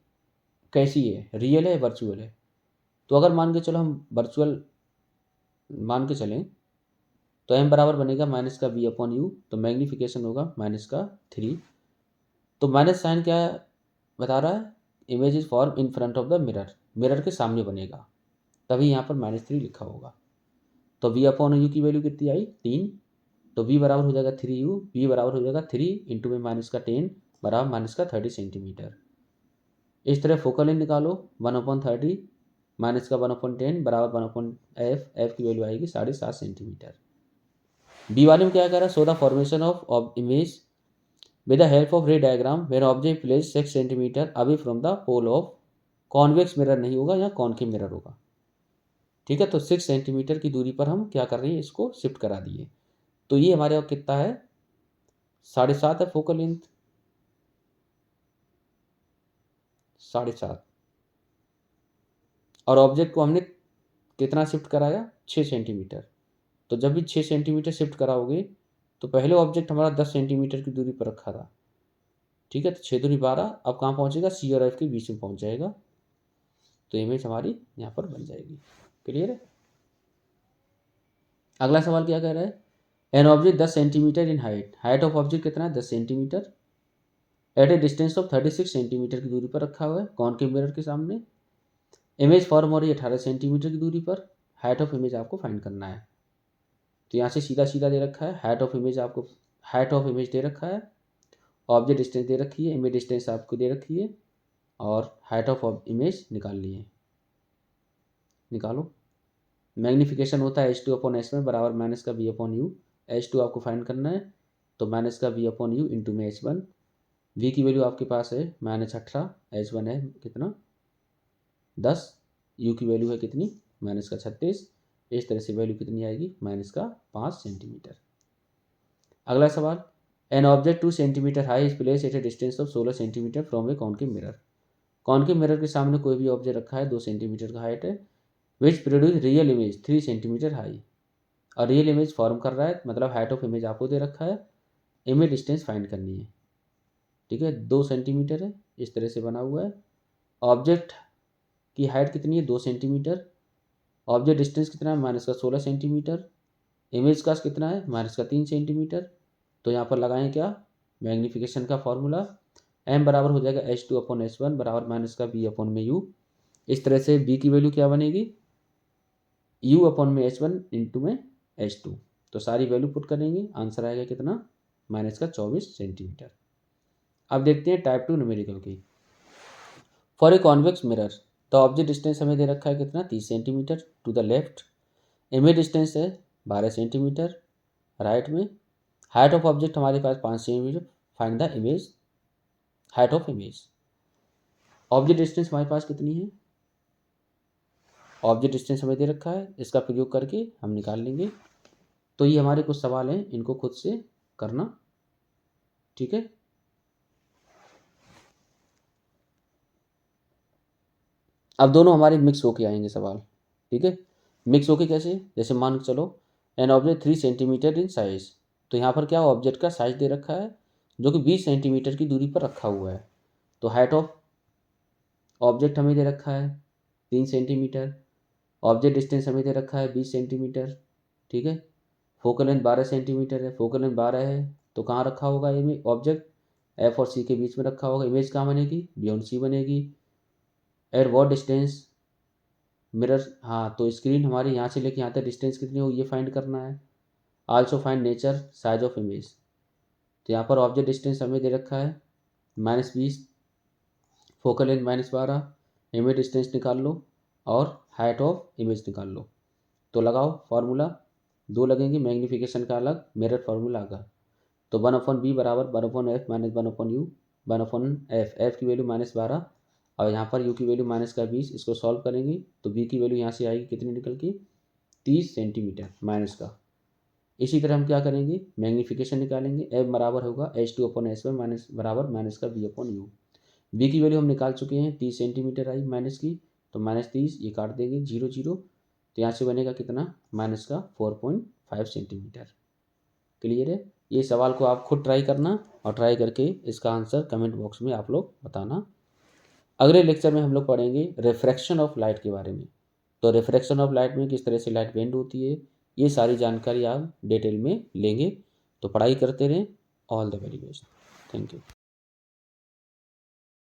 कैसी है, रियल है वर्चुअल है। तो अगर मान के चलो हम वर्चुअल मान के चलें, तो m बराबर बनेगा माइनस का v अपॉन यू, तो मैग्नीफिकेशन होगा माइनस का 3। तो माइनस साइन क्या बता रहा है, image is form in front of the mirror, mirror के सामने बनेगा, तभी यहाँ पर -3 लिखा होगा। तो v अपॉन यू की वैल्यू कितनी आई 3, तो v बराबर हो जाएगा 3u, v बराबर हो जाएगा 3 इंटू में माइनस का 10 बराबर माइनस का 30 सेंटीमीटर। इस तरह फोकल लेंथ निकालो, 1/30 माइनस का 1/10 बराबर 1/f, f की वैल्यू आएगी 7.5 सेंटीमीटर। बी वाले में क्या कह रहा है, so the formation of image with the help of ray diagram when object place 6 centimetre away from the pole of convex mirror नहीं होगा, या कॉनकेव मिरर होगा। ठीक है, तो 6 सेंटीमीटर की दूरी पर हम क्या कर रहे हैं, इसको शिफ्ट करा दिए। तो ये हमारे यहाँ कितना है, 7.5 है फोकल लेंथ, 7.5, और ऑब्जेक्ट को हमने कितना शिफ्ट कराया, 6 सेंटीमीटर। तो जब भी 6 सेंटीमीटर शिफ्ट कराओगे, तो पहले ऑब्जेक्ट हमारा 10 सेंटीमीटर की दूरी पर रखा था। ठीक है, तो 6 दूनी 12, अब कहाँ पहुँचेगा, सी और एफ के बीच में पहुँच जाएगा। तो इमेज हमारी यहाँ पर बन जाएगी। क्लियर है। अगला सवाल क्या कह रहा है, an object 10 centimetre in height, height of object कितना है 10 centimetre, at a distance of 36 centimetre की दूरी पर रखा हुआ है कॉनकेव मिरर के सामने। इमेज फॉर्म हो रही है 18 सेंटीमीटर की दूरी पर, हाइट ऑफ इमेज आपको फाइंड करना है। तो यहाँ से सीधा सीधा दे रखा है, हाइट ऑफ इमेज आपको, हाइट ऑफ इमेज दे रखा है, ऑब्जेक्ट डिस्टेंस दे रखी है, इमेज डिस्टेंस आपको दे रखी है, और हाइट ऑफ इमेज निकाल लिए। निकालो। मैग्नीफिकेशन होता है h2 अपॉन h1 बराबर माइनस का v अपॉन यू। h2 आपको फाइंड करना है, तो माइनस का v अपॉन यू इंटू में h1। v की वैल्यू आपके पास है -18, h1 है कितना 10, u की वैल्यू है कितनी माइनस का 36। इस तरह से वैल्यू कितनी आएगी, माइनस का 5 सेंटीमीटर। अगला सवाल, an object 2 centimetre high is place at a distance of 16 centimetre from A concave mirror. Concave mirror के सामने कोई भी ऑब्जेक्ट रखा है 2 सेंटीमीटर का हाइट है, which produce real image 3 centimetre high. और रियल इमेज फॉर्म कर रहा है, मतलब हाइट ऑफ इमेज आपको दे रखा है, इमेज डिस्टेंस फाइंड करनी है। ठीक है, 2 सेंटीमीटर है, इस तरह से बना हुआ है। ऑब्जेक्ट की हाइट कितनी है 2 सेंटीमीटर, ऑब्जेक्ट डिस्टेंस कितना है माइनस का 16 सेंटीमीटर, इमेज का कितना है माइनस का 3 सेंटीमीटर। तो यहाँ पर लगाएं क्या, मैग्नीफिकेशन का फॉर्मूला, m बराबर हो जाएगा h2 अपॉन h1 बराबर माइनस का b अपॉन में u। इस तरह से b की वैल्यू क्या बनेगी, u अपॉन में h1 इंटू में h2। तो सारी वैल्यू पुट करेंगे, आंसर आएगा कितना माइनस का 24 सेंटीमीटर। अब देखते हैं टाइप 2 न्यूमेरिकल की। For a convex mirror the object distance हमें दे रखा है कितना 30 centimetre to the left, image distance है 12 सेंटीमीटर राइट में, हाइट ऑफ ऑब्जेक्ट हमारे पास 5 centimetre, find the image height of image. Object distance हमारे पास कितनी है, ऑब्जेक्ट डिस्टेंस हमें दे रखा है, इसका प्रयोग करके हम निकाल लेंगे। तो ये हमारे कुछ सवाल हैं, इनको खुद से करना। ठीक है, अब दोनों हमारे मिक्स होके आएंगे सवाल। ठीक है, मिक्स होके कैसे, जैसे मान चलो an object 3 centimetre in size, तो यहाँ पर क्या ऑब्जेक्ट का साइज दे रखा है जो कि 20 सेंटीमीटर की दूरी पर रखा हुआ है। तो हाइट ऑफ ऑब्जेक्ट हमें दे रखा है 3 सेंटीमीटर, ऑब्जेक्ट डिस्टेंस हमें दे रखा है 20 सेंटीमीटर, ठीक है। फोकल लेंथ 12 सेंटीमीटर है, फोकल लेंथ 12 है तो कहाँ रखा होगा ये ऑब्जेक्ट, एफ और सी के बीच में रखा होगा। इमेज कहाँ बनेगी, बियॉन्ड सी बनेगी। एट वॉट डिस्टेंस मिरर, हाँ तो स्क्रीन हमारी यहाँ से लेके यहाँ तक डिस्टेंस कितनी होगी ये फाइंड करना है। Also find nature size of image, तो यहाँ पर ऑब्जेक्ट डिस्टेंस हमें दे रखा है -20, फोकल लेंथ -12, इमेज डिस्टेंस निकाल लो और हाइट ऑफ इमेज निकाल लो। तो लगाओ फार्मूला, दो लगेंगे, मैग्नीफिकेशन का अलग, मिरर फार्मूला अलग। तो 1/b बराबर 1/f minus 1/u, 1/f, F की वैल्यू -12 और यहाँ पर u की वैल्यू -20। इसको सॉल्व करेंगे तो b की वैल्यू यहाँ से आएगी कितनी निकल के, 30 सेंटीमीटर माइनस का। इसी तरह हम क्या करेंगे, मैग्नीफिकेशन निकालेंगे, f बराबर होगा h2/s माइनस बराबर माइनस का b/u। b की वैल्यू हम निकाल चुके हैं, 30 सेंटीमीटर आई माइनस की, तो -30 ये काट देंगे 0 0, तो यहाँ से बनेगा कितना, माइनस का 4.5 सेंटीमीटर। क्लियर है। ये सवाल को आप खुद ट्राई करना और ट्राई करके इसका आंसर कमेंट बॉक्स में आप लोग बताना। अगले लेक्चर में हम लोग पढ़ेंगे रिफ्रैक्शन ऑफ लाइट के बारे में। तो रिफ्रैक्शन ऑफ लाइट में किस तरह से लाइट बेंड होती है, ये सारी जानकारी आप डिटेल में लेंगे। तो पढ़ाई करते रहें। All the very best. Thank you.